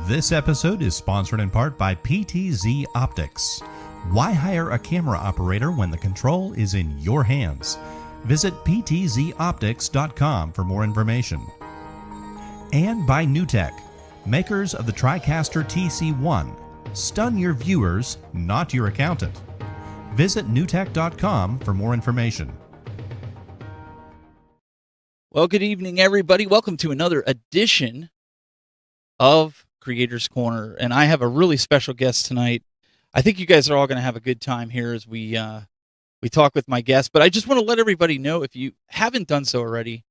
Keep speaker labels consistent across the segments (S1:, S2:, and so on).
S1: This episode is sponsored in part by PTZ Optics. Why hire a camera operator when the control is in your hands? Visit ptzoptics.com for more information. And by NewTek, makers of the TriCaster TC1. Stun your viewers, not your accountant. Visit newtek.com for more information.
S2: Well, good evening, everybody. Welcome to another edition of Creators Corner, and I have a really special guest tonight. I think you guys are all going to have a good time here as we talk with my guest, but I just want to let everybody know, if you haven't done so already,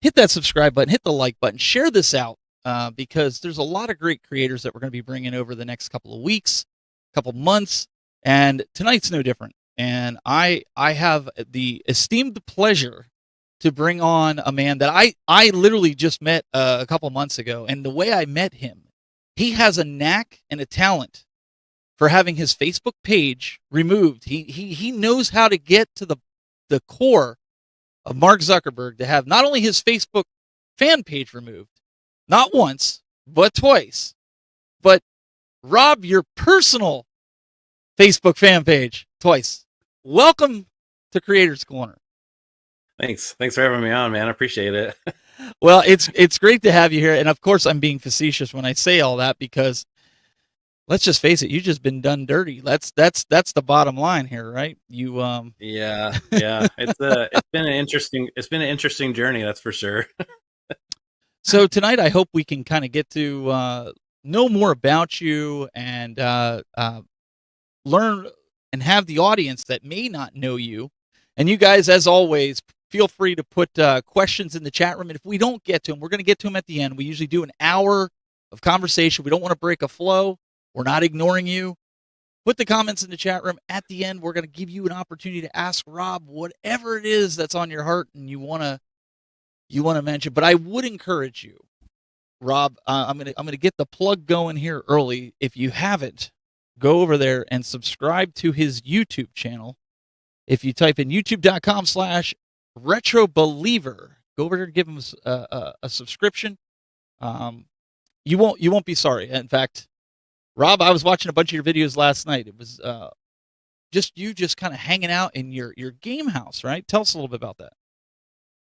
S2: hit that subscribe button, hit the like button, share this out, because there's a lot of great creators that we're going to be bringing over the next couple of weeks, couple months, and tonight's no different. And I have the esteemed pleasure to bring on a man that I literally just met a couple months ago, and the way I met him, he has a knack and a talent for having his Facebook page removed. He knows how to get to the core of Mark Zuckerberg to have not only his Facebook fan page removed, not once, but twice, but rob your personal Facebook fan page twice. Welcome to Creators Corner.
S3: Thanks for having me on, man. I appreciate it.
S2: Well, it's great to have you here, and of course I'm being facetious when I say all that, because let's just face it, you just been done dirty. That's the bottom line here, right? You
S3: Yeah, it's been an interesting journey, that's for sure.
S2: So tonight I hope we can kind of get to know more about you and learn and have the audience that may not know you. And you guys, as always, feel free to put questions in the chat room. And if we don't get to them, we're going to get to them at the end. We usually do an hour of conversation. We don't want to break a flow. We're not ignoring you. Put the comments in the chat room. At the end, we're going to give you an opportunity to ask Rob whatever it is that's on your heart and you want to mention. But I would encourage you, Rob. I'm gonna get the plug going here early. If you haven't, go over there and subscribe to his YouTube channel. If you type in youtube.com/retrobeliever, go over there and give him a subscription. You won't be sorry. In fact, Rob, I was watching a bunch of your videos last night. It was just kind of hanging out in your game house, right? Tell us a little bit about that.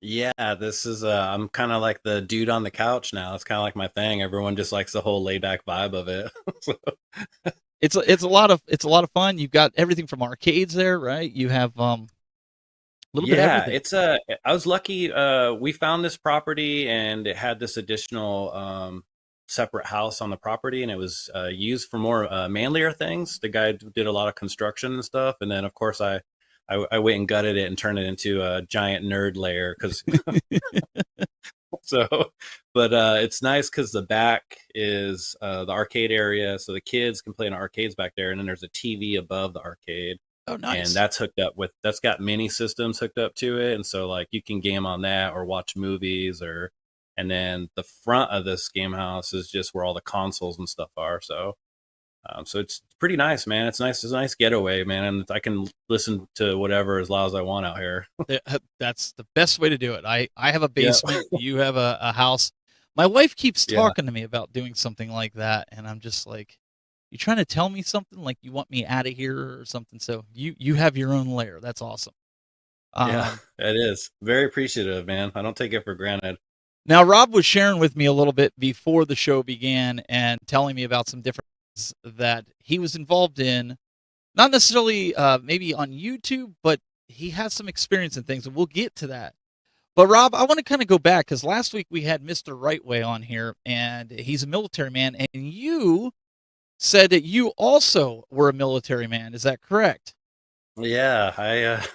S3: Yeah, this is I'm kind of like the dude on the couch now. It's kind of like my thing. Everyone just likes the whole laid back vibe of it. So,
S2: It's a lot of fun. You've got everything from arcades there, right? You have a little bit of
S3: yeah,
S2: everything.
S3: it's I was lucky. We found this property and it had this additional separate house on the property, and it was used for more manlier things. The guy did a lot of construction and stuff, and then of course I went and gutted it and turned it into a giant nerd lair because so, but it's nice because the back is the arcade area, so the kids can play in arcades back there, and then there's a TV above the arcade,
S2: Oh,
S3: and
S2: nice.
S3: that's got mini systems hooked up to it, and so like you can game on that or watch movies or, and then the front of this game house is just where all the consoles and stuff are. So it's pretty nice, man. It's nice. It's a nice getaway, man. And I can listen to whatever as loud as I want out here.
S2: That's the best way to do it. I have a
S3: Yeah.
S2: basement. You have a house. My wife keeps
S3: Yeah.
S2: talking to me about doing something like that, and I'm just like, you trying to tell me something? Like you want me out of here or something? So you have your own lair. That's awesome.
S3: Yeah,
S2: Um,
S3: it is. Very appreciative, man. I don't take it for granted.
S2: Now, Rob was sharing with me a little bit before the show began and telling me about some different things that he was involved in, not necessarily maybe on YouTube, but he has some experience in things, and we'll get to that. But Rob, I want to kind of go back because last week we had Mr. Rightway on here, and he's a military man, and you said that you also were a military man. Is that correct?
S3: Yeah,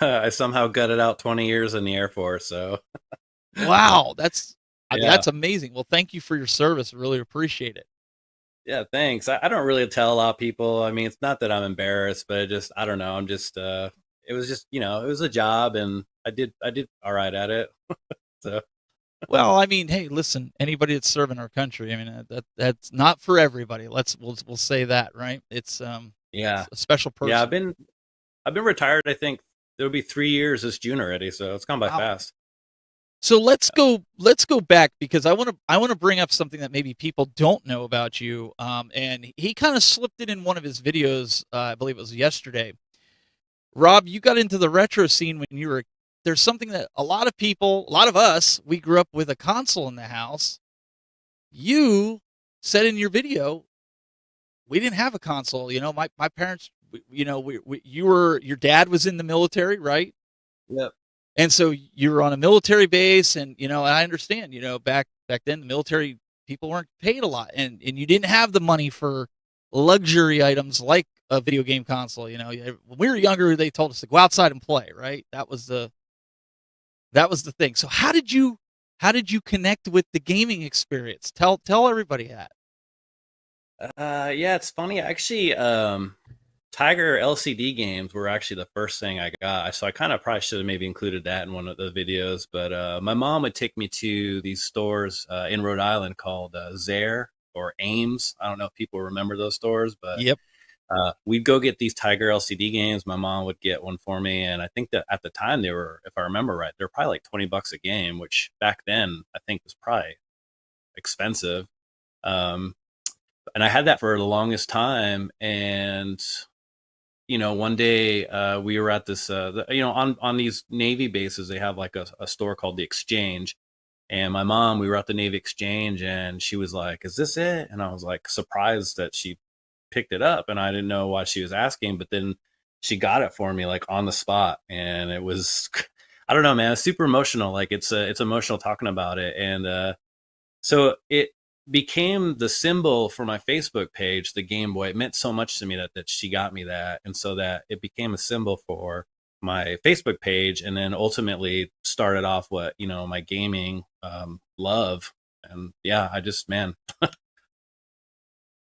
S3: I somehow gutted out 20 years in the Air Force, so
S2: Wow, I mean,
S3: yeah.
S2: that's amazing. Well, thank you for your service. I really appreciate it.
S3: Yeah, thanks. I don't really tell a lot of people. I mean, it's not that I'm embarrassed, but I don't know. I'm just it was just, it was a job and I did all right at it. So
S2: Well, I mean, hey, listen, anybody that's serving our country, I mean, that's not for everybody. We'll say that, right? It's
S3: yeah.
S2: a special person.
S3: Yeah, I've been retired, I think it'll be 3 years this June already, so it's gone by
S2: Wow.
S3: fast.
S2: So let's go back because I want to bring up something that maybe people don't know about you. And he kind of slipped it in one of his videos. I believe it was yesterday. Rob, you got into the retro scene when you were. There's something that a lot of us, we grew up with a console in the house. You said in your video, we didn't have a console. You know, my parents, your dad was in the military, right?
S3: Yep.
S2: And so you were on a military base, and I understand. Back then, the military people weren't paid a lot, and you didn't have the money for luxury items like a video game console. When we were younger, they told us to go outside and play. Right? That was the thing. So how did you connect with the gaming experience? Tell everybody that.
S3: Yeah, it's funny. Actually, Tiger LCD games were actually the first thing I got. So I kind of probably should have maybe included that in one of the videos. But my mom would take me to these stores in Rhode Island called Zare or Ames. I don't know if people remember those stores, but
S2: Yep.
S3: we'd go get these Tiger LCD games. My mom would get one for me, and I think that at the time they were, if I remember right, they were probably like $20 a game, which back then I think was probably expensive. And I had that for the longest time, and one day we were at this, on these Navy bases, they have like a store called the Exchange. And my mom, we were at the Navy Exchange, and she was like, "Is this it?" And I was like surprised that she picked it up, and I didn't know why she was asking, but then she got it for me like on the spot, and it was I don't know, man, it's super emotional. Like it's emotional talking about it, and so it became the symbol for my Facebook page, the Game Boy. It meant so much to me that she got me that, and so that it became a symbol for my Facebook page, and then ultimately started off what my gaming love. And yeah, I just man.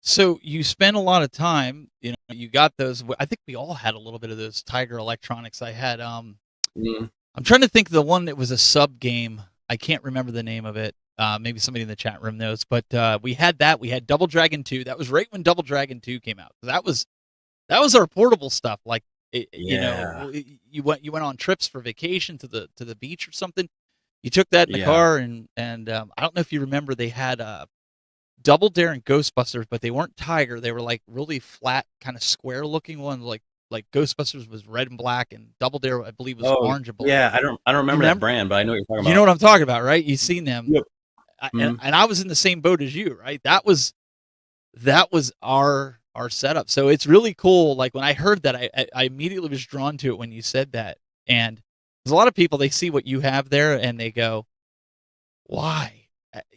S2: So you spent a lot of time, you got those. I think we all had a little bit of those Tiger Electronics. I had,
S3: Mm.
S2: I'm trying to think of the one that was a sub game. I can't remember the name of it. Maybe somebody in the chat room knows, but we had that. We had Double Dragon 2. That was right when Double Dragon 2 came out. That was our portable stuff. Like,
S3: Yeah.
S2: you went on trips for vacation to the beach or something. You took that in the
S3: Yeah.
S2: car, and I don't know if you remember, they had Double Dare and Ghostbusters, but they weren't Tiger. They were like really flat, kind of square looking ones. Like Ghostbusters was red and black, and Double Dare, I believe, was
S3: Oh,
S2: orange and black.
S3: yeah. I don't remember that brand, but I know what you're talking about.
S2: You know what I'm talking about, right? You've seen them.
S3: Yep.
S2: And I was in the same boat as you, right? That was our setup. So it's really cool. Like when I heard that, I immediately was drawn to it when you said that. And there's a lot of people, they see what you have there and they go, why?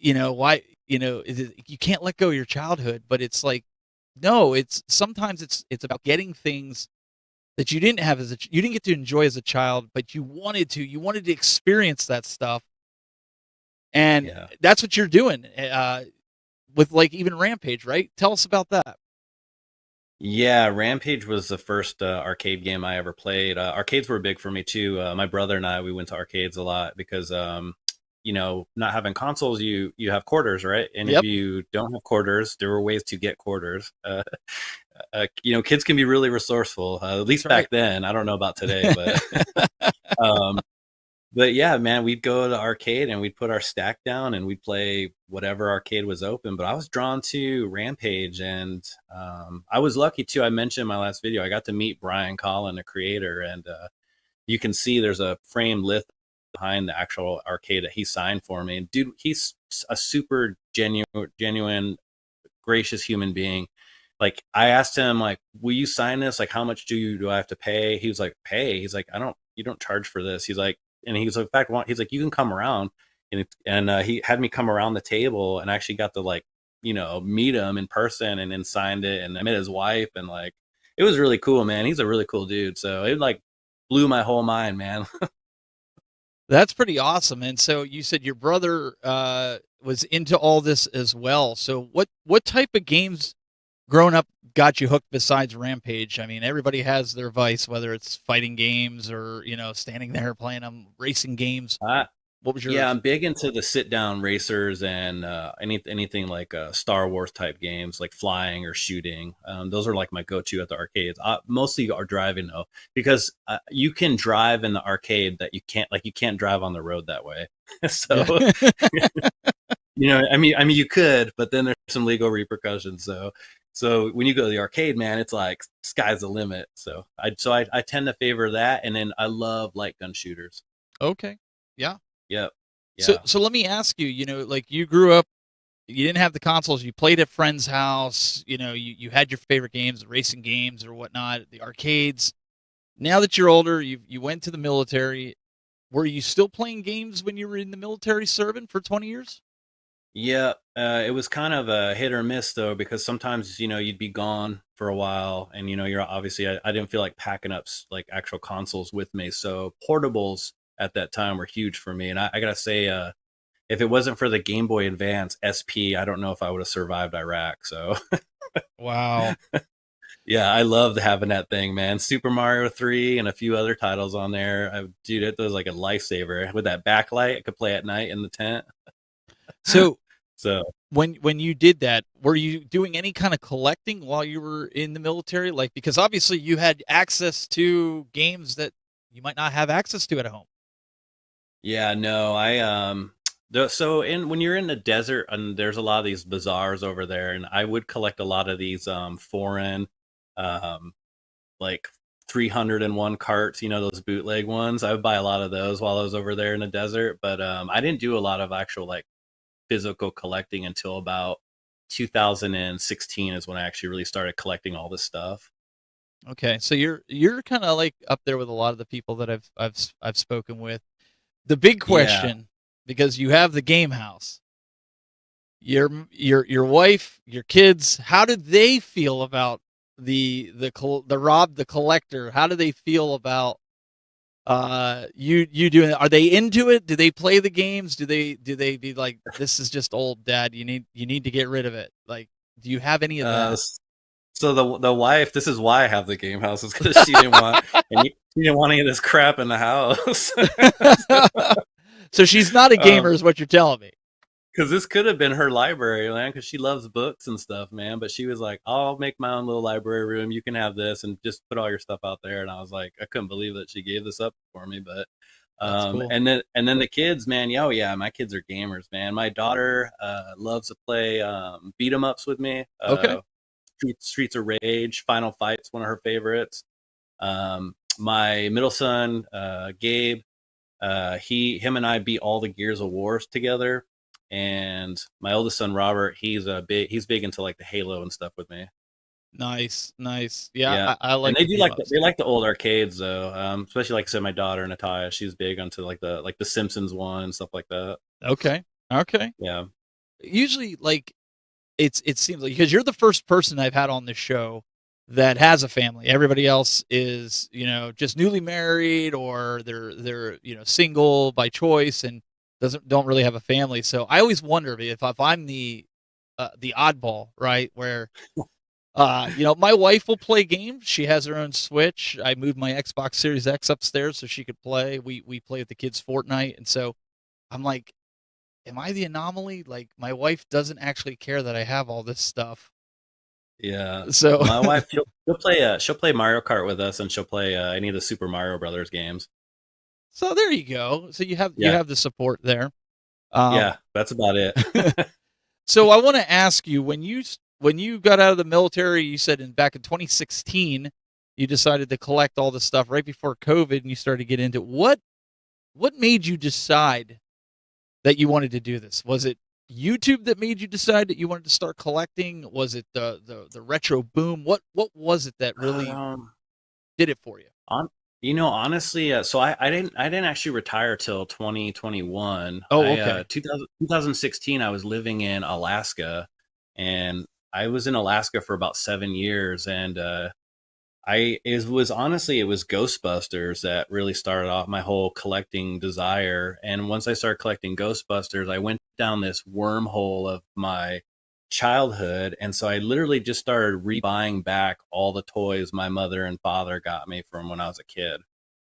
S2: Why? You can't let go of your childhood. But it's like, no, sometimes it's about getting things that you didn't have you didn't get to enjoy as a child, but you wanted to experience that stuff. And that's what you're doing with like even Rampage, right? Tell us about that.
S3: Yeah, Rampage was the first arcade game I ever played. Arcades were big for me too. My brother and I, we went to arcades a lot because, not having consoles, you have quarters, right? And
S2: Yep.
S3: if you don't have quarters, there were ways to get quarters. Kids can be really resourceful, at least back then. I don't know about today, but but yeah, man, we'd go to the arcade and we'd put our stack down and we'd play whatever arcade was open. But I was drawn to Rampage, and I was lucky too. I mentioned in my last video, I got to meet Brian Collin, the creator, and you can see there's a framed lift behind the actual arcade that he signed for me. And dude, he's a super genuine, gracious human being. Like I asked him, like, will you sign this? Like, how much do I have to pay? He was like, pay. He's like, you don't charge for this. He's like, and he's like, in fact, he's like, you can come around, and he had me come around the table, and actually got to meet him in person, and then signed it, and I met his wife, and like it was really cool, man. He's a really cool dude, so it like blew my whole mind, man.
S2: That's pretty awesome. And so you said your brother was into all this as well. So what type of games growing up got you hooked besides Rampage? I mean, everybody has their vice, whether it's fighting games or, standing there playing them, racing games. What was yours?
S3: Yeah, I'm big into the sit-down racers and anything like Star Wars type games, like flying or shooting. Those are like my go-to at the arcades. Mostly are driving though, because you can drive in the arcade that you can't drive on the road that way. So, I mean, you could, but then there's some legal repercussions. So when you go to the arcade, man, it's like sky's the limit. So I tend to favor that, and then I love light gun shooters.
S2: Okay. Yeah.
S3: Yep. Yeah.
S2: So let me ask you, like you grew up, you didn't have the consoles, you played at friend's house, you had your favorite games, the racing games or whatnot, the arcades. Now that you're older, you went to the military. Were you still playing games when you were in the military serving for 20 years?
S3: Yeah, it was kind of a hit or miss though, because sometimes you'd be gone for a while, and you're obviously I didn't feel like packing up like actual consoles with me, so portables at that time were huge for me. And I gotta say, if it wasn't for the Game Boy Advance SP, I don't know if I would have survived Iraq. So
S2: wow.
S3: Yeah, I loved having that thing, man. Super Mario 3 and a few other titles on there. Dude, it was like a lifesaver with that backlight. I could play at night in the tent.
S2: So
S3: when
S2: you did that, were you doing any kind of collecting while you were in the military? Like, because obviously you had access to games that you might not have access to at home.
S3: Yeah, no, when you're in the desert, and there's a lot of these bazaars over there, and I would collect a lot of these foreign like 301 carts, those bootleg ones. I would buy a lot of those while I was over there in the desert, but I didn't do a lot of actual like physical collecting until about 2016 is when I actually really started collecting all this stuff.
S2: Okay, so you're kind of like up there with a lot of the people that I've spoken with. The big
S3: Yeah.
S2: question, because you have the game house, your wife, your kids, how did they feel about the Rob the Collector? How do they feel about you doing it? Are they into it? Do they play the games? Do they be like, this is just old, Dad, you need to get rid of it? Like, do you have any of that?
S3: So the wife, this is why I have the game house, is because she didn't want she didn't want any of this crap in the house.
S2: So she's not a gamer, is what you're telling me.
S3: Because this could have been her library, man, because she loves books and stuff, man. But she was like, I'll make my own little library room. You can have this and just put all your stuff out there. And I was like, I couldn't believe that she gave this up for me. But
S2: Cool.
S3: and then the kids, man, yeah, my kids are gamers, man. My daughter loves to play beat 'em ups with me.
S2: Okay.
S3: Streets of Rage, Final Fight's one of her favorites. My middle son, Gabe, him and I beat all the Gears of Wars together. And my oldest son, Robert, he's big into like the Halo and stuff with me.
S2: Nice. Yeah. I like.
S3: And they like the old arcades though. Especially like I said, my daughter Natalia, she's big onto like the Simpsons one and stuff like that.
S2: Okay.
S3: Yeah.
S2: Usually, like, it seems like, because you're the first person I've had on this show that has a family. Everybody else is, just newly married, or they're single by choice and don't really have a family. So I always wonder if I'm the oddball, right? Where my wife will play games. She has her own Switch. I moved my Xbox Series X upstairs so she could play. We play with the kids Fortnite, and so I'm like, am I the anomaly? Like, my wife doesn't actually care that I have all this stuff.
S3: Yeah.
S2: So
S3: my wife, she'll play Mario Kart with us, and she'll play any of the Super Mario Brothers games.
S2: So there you go. So you have the support there.
S3: Yeah, that's about it.
S2: So I want to ask you, when you got out of the military, you said back in 2016, you decided to collect all this stuff right before COVID, and you started to get into it. What made you decide that you wanted to do this? Was it YouTube that made you decide that you wanted to start collecting? Was it the retro boom? What was it that really did it for you?
S3: Honestly, so I didn't actually retire till 2021.
S2: Oh, okay.
S3: 2016, I was living in Alaska, and I was in Alaska for about 7 years, and it was Ghostbusters that really started off my whole collecting desire. And once I started collecting Ghostbusters, I went down this wormhole of my childhood, and so I literally just started rebuying back all the toys my mother and father got me from when I was a kid.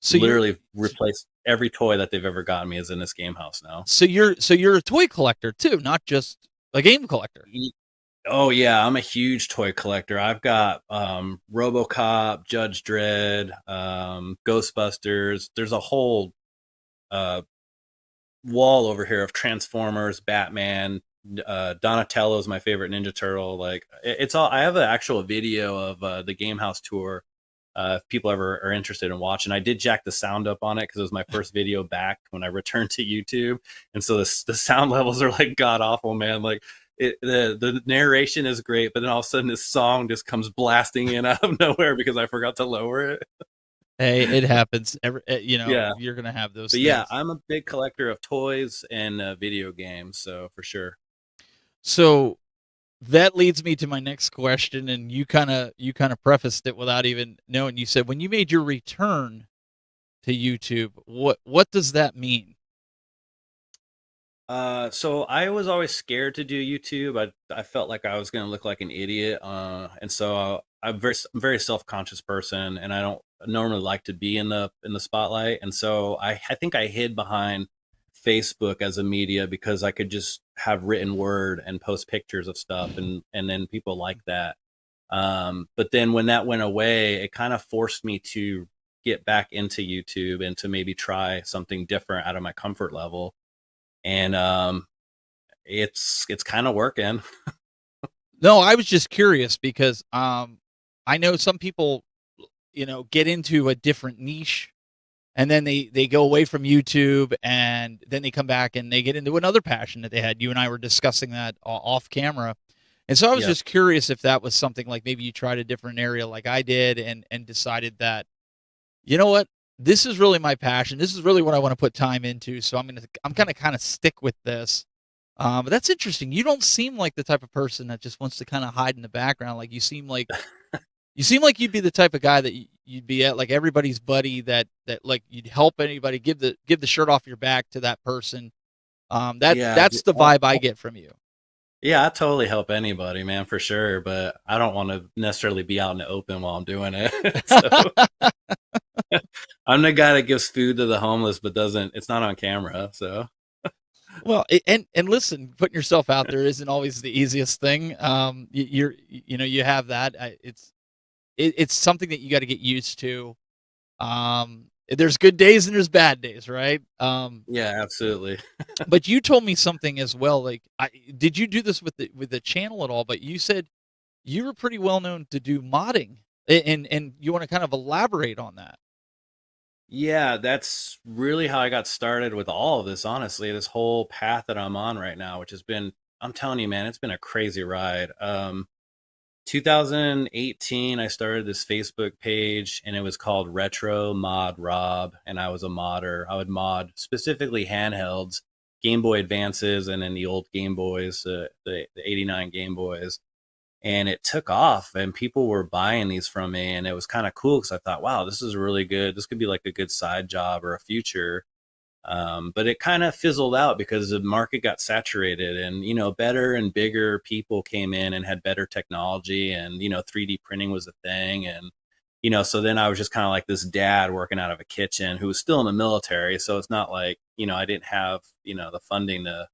S3: So literally replaced every toy that they've ever gotten me is in this game house now.
S2: So you're a toy collector too, not just a game collector.
S3: Oh yeah, I'm a huge toy collector. I've got RoboCop, Judge Dredd, Ghostbusters. There's a whole wall over here of Transformers, Batman. Donatello is my favorite Ninja Turtle. Like, it's all. I have an actual video of the game house tour. If people ever are interested in watching, I did jack the sound up on it because it was my first video back when I returned to YouTube, and so the sound levels are like god awful, man. Like, the narration is great, but then all of a sudden this song just comes blasting in out of nowhere because I forgot to lower it.
S2: Hey, it happens. You're gonna have those.
S3: But yeah, I'm a big collector of toys and video games, so for sure.
S2: So that leads me to my next question, and you kind of prefaced it without even knowing. You said when you made your return to YouTube, what does that mean?
S3: So I was always scared to do YouTube. I felt like I was going to look like an idiot, and so I'm very self-conscious person, and I don't normally like to be in the spotlight. And so I think I hid behind Facebook as a media because I could just have written word and post pictures of stuff, and then people like that. But then when that went away, it kind of forced me to get back into YouTube and to maybe try something different out of my comfort level. And it's kind of working.
S2: No, I was just curious because I know some people, get into a different niche, and then they go away from YouTube, and then they come back and they get into another passion that they had. You and I were discussing that off camera, And so I was
S3: Yep.
S2: just curious if that was something like maybe you tried a different area like I did and decided that, you know what, this is really my passion. This is really what I want to put time into. So I'm gonna kind of stick with this. But that's interesting. You don't seem like the type of person that just wants to kind of hide in the background. Like you seem like you'd be the type of guy that you'd be at like everybody's buddy that like you'd help anybody, give the shirt off your back to that person.
S3: Yeah.
S2: That's the vibe I get from you.
S3: Yeah, I totally help anybody, man, for sure. But I don't want to necessarily be out in the open while I'm doing it. So I'm the guy that gives food to the homeless, but doesn't. It's not on camera. So
S2: Well, and listen, putting yourself out there isn't always the easiest thing. You have that. It's something that you got to get used to. There's good days and there's bad days, right?
S3: yeah, absolutely.
S2: But you told me something as well. Like, did you do this with the channel at all? But you said you were pretty well known to do modding, and you want to kind of elaborate on that.
S3: Yeah, that's really how I got started with all of this, honestly, this whole path that I'm on right now, which has been, I'm telling you, man, it's been a crazy ride. 2018, I started this Facebook page and it was called Retro Mod Rob. And I was a modder. I would mod specifically handhelds, Game Boy Advances, and then the old Game Boys, the 89 Game Boys. And it took off and people were buying these from me. And it was kind of cool because I thought, wow, this is really good. This could be like a good side job or a future. But it kind of fizzled out because the market got saturated and, better and bigger people came in and had better technology and, 3D printing was a thing. And, so then I was just kind of like this dad working out of a kitchen who was still in the military. So it's not like, I didn't have, the funding to,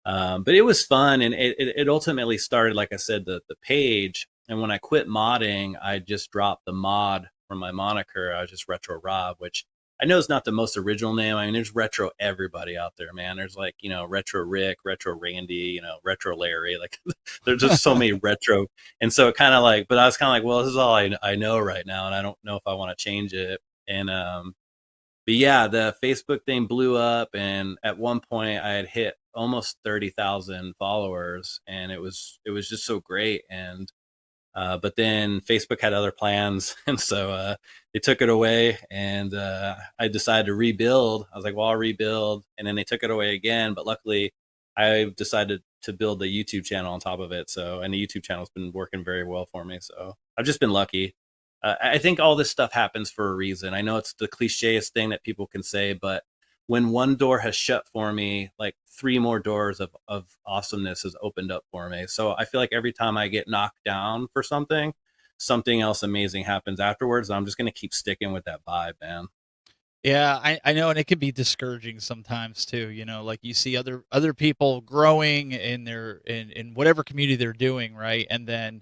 S3: but it was fun. And it ultimately started, like I said, the page. And when I quit modding, I just dropped the mod from my moniker. I was just Retro Rob, which I know it's not the most original name. I mean, there's retro everybody out there, man. There's like, Retro Rick, Retro Randy, Retro Larry. Like there's just so many retro. And so it kind of like, but I was kind of like, well, this is all I know right now. And I don't know if I want to change it. And, but yeah, the Facebook thing blew up. And at one point I had hit almost 30,000 followers and it was just so great. And, but then Facebook had other plans, and so they took it away. And I decided to rebuild. I was like, "Well, I'll rebuild." And then they took it away again. But luckily, I decided to build the YouTube channel on top of it. So, and the YouTube channel's been working very well for me. So, I've just been lucky. I think all this stuff happens for a reason. I know it's the clicheest thing that people can say, but when one door has shut for me, like 3 more doors of awesomeness has opened up for me. So I feel like every time I get knocked down for something, something else amazing happens afterwards. I'm just going to keep sticking with that vibe, man.
S2: Yeah, I know, and it can be discouraging sometimes too. Like you see other people growing in in whatever community they're doing, right? And then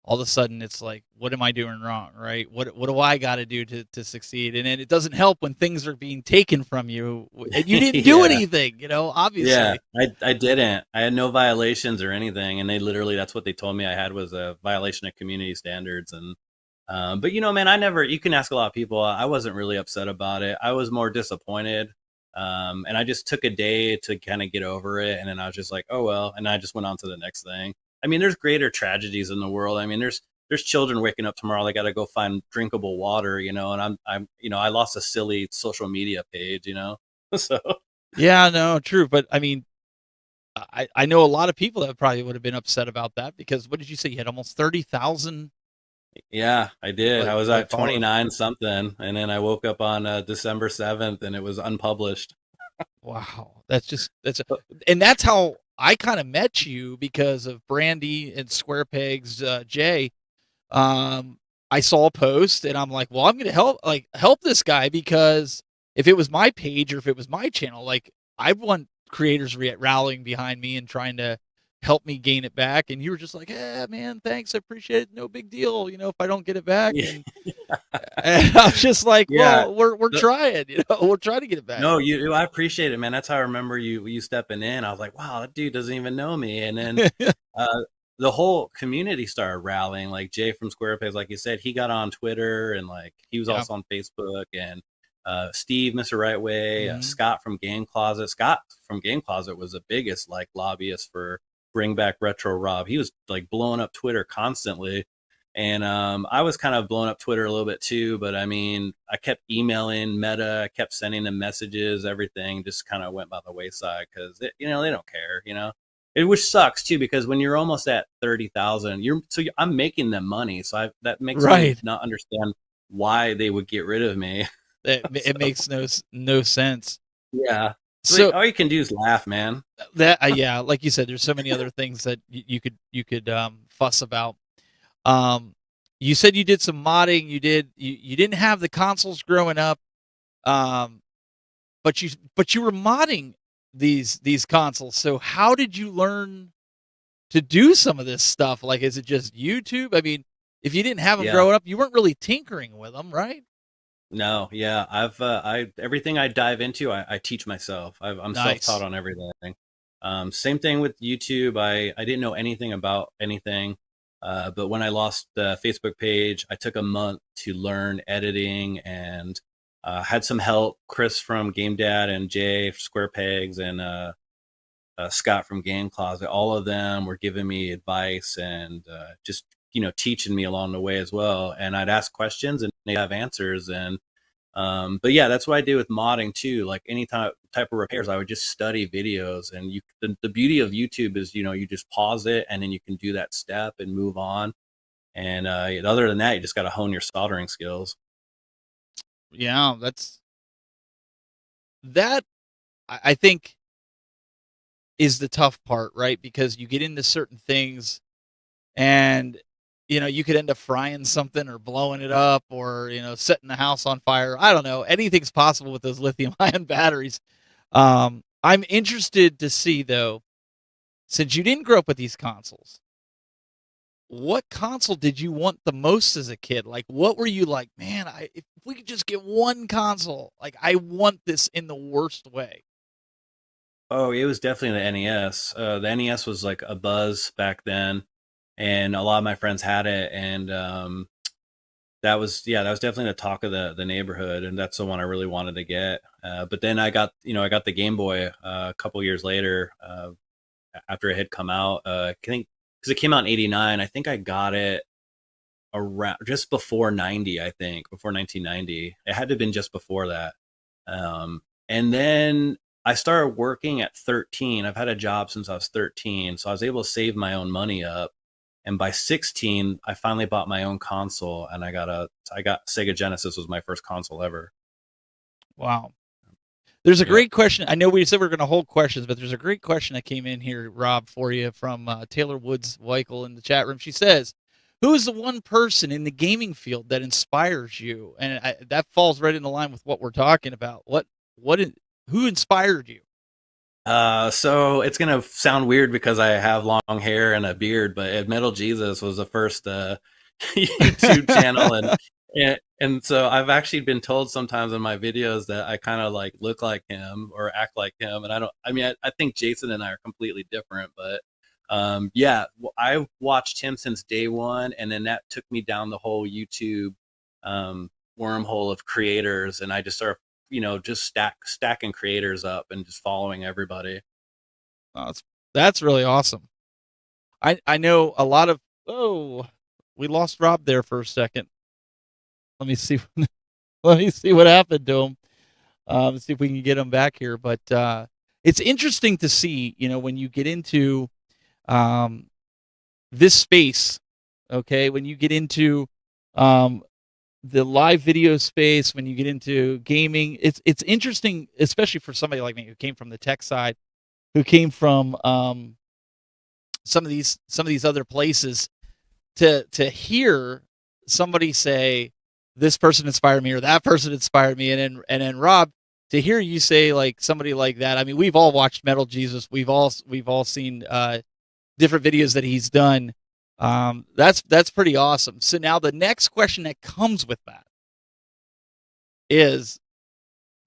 S2: all of a sudden it's like, what am I doing wrong, right? What do I got to do to succeed? And then it doesn't help when things are being taken from you and you didn't do
S3: Yeah.
S2: anything, obviously.
S3: Yeah, I didn't. I had no violations or anything. And they literally, that's what they told me I had was a violation of community standards. And, but man, you can ask a lot of people. I wasn't really upset about it. I was more disappointed. And I just took a day to kind of get over it. And then I was just like, oh, well, and I just went on to the next thing. I mean, there's greater tragedies in the world. I mean, there's children waking up tomorrow. They got to go find drinkable water, and I'm, I lost a silly social media page, so.
S2: Yeah, no, true. But I mean, I know a lot of people that probably would have been upset about that because what did you say? You had almost 30,000.
S3: Yeah, I did. I was at
S2: followers.
S3: 29 something. And then I woke up on December 7th and it was unpublished.
S2: Wow. And that's how I kind of met you because of Brandy and Square Pegs, Jay. I saw a post and I'm like, well, I'm going to help this guy because if it was my page or if it was my channel, like I want creators rallying behind me and trying to help me gain it back. And you were just like, man, thanks. I appreciate it. No big deal. If I don't get it back.
S3: Yeah.
S2: And I was just like,
S3: Yeah.
S2: well, we're trying, we're trying to get it back.
S3: No, I appreciate it, man. That's how I remember you stepping in. I was like, wow, that dude doesn't even know me. And then the whole community started rallying. Like Jay from Square Pegs, like you said, he got on Twitter and like he was also on Facebook. And Steve, Mr. Right Way, Scott from Game Closet. Scott from Game Closet was the biggest like lobbyist for bring back Retro Rob. He was like blowing up Twitter constantly. And I was kind of blowing up Twitter a little bit too, but I mean, I kept emailing Meta, I kept sending them messages, everything just kind of went by the wayside because they don't care, It which sucks too because when you're almost at 30,000, I'm making them money, so that makes me not understand why they would get rid of me.
S2: It makes no sense.
S3: Yeah. So all you can do is laugh, man.
S2: That yeah, like you said, there's so many other things that you could fuss about. You said you did some modding. You didn't have the consoles growing up, but you were modding these consoles. So how did you learn to do some of this stuff? Like, is it just YouTube? I mean, if you didn't have them growing up, you weren't really tinkering with them, right?
S3: No, yeah, I've everything I dive into, I teach myself. I'm self-taught on everything. Same thing with YouTube. I didn't know anything about anything. But when I lost the Facebook page, I took a month to learn editing and had some help. Chris from Game Dad and Jay Square Pegs and Scott from Game Closet. All of them were giving me advice and just teaching me along the way as well. And I'd ask questions and they'd have answers. And but yeah, that's what I did with modding too. Like any type of repairs, I would just study videos. And the beauty of YouTube is, you just pause it and then you can do that step and move on. And other than that, you just got to hone your soldering skills.
S2: Yeah, that I think is the tough part, right? Because you get into certain things and you could end up frying something or blowing it up or, setting the house on fire. I don't know. Anything's possible with those lithium-ion batteries. I'm interested to see, though, since you didn't grow up with these consoles, what console did you want the most as a kid? Like, what were you like, man, if we could just get one console, like, I want this in the worst way?
S3: Oh, it was definitely the NES. The NES was like a buzz back then. And a lot of my friends had it, and that was definitely the talk of the neighborhood, and that's the one I really wanted to get. But then I got the Game Boy a couple years later after it had come out. I think because it came out in '89, I think I got it around just before '90. I think before 1990. It had to have been just before that. And then I started working at 13. I've had a job since I was 13, so I was able to save my own money up. And by 16, I finally bought my own console, and I got Sega Genesis was my first console ever.
S2: Wow. There's a great question. I know we said we're going to hold questions, but there's a great question that came in here, Rob, for you from Taylor Woods Weichel in the chat room. She says, who is the one person in the gaming field that inspires you? And that falls right in the line with what we're talking about. Who inspired you?
S3: So it's gonna sound weird because I have long hair and a beard, but Metal Jesus was the first YouTube channel, and so I've actually been told sometimes in my videos that I kind of like look like him or act like him, and I think Jason and I are completely different, but I've watched him since day one, and then that took me down the whole YouTube wormhole of creators, and I just started just stacking creators up and just following everybody.
S2: Oh, that's really awesome. I know a lot of. We lost Rob there for a second. Let me see. Let me see what happened to him. Let's see if we can get him back here. But it's interesting to see, when you get into this space. Okay, when you get into the live video space, when you get into gaming, it's interesting, especially for somebody like me who came from the tech side, who came from some of these other places, to hear somebody say this person inspired me or that person inspired me, and then Rob, to hear you say like somebody like that. I mean, we've all watched Metal Jesus. We've all seen different videos that he's done. That's pretty awesome. So now the next question that comes with that is,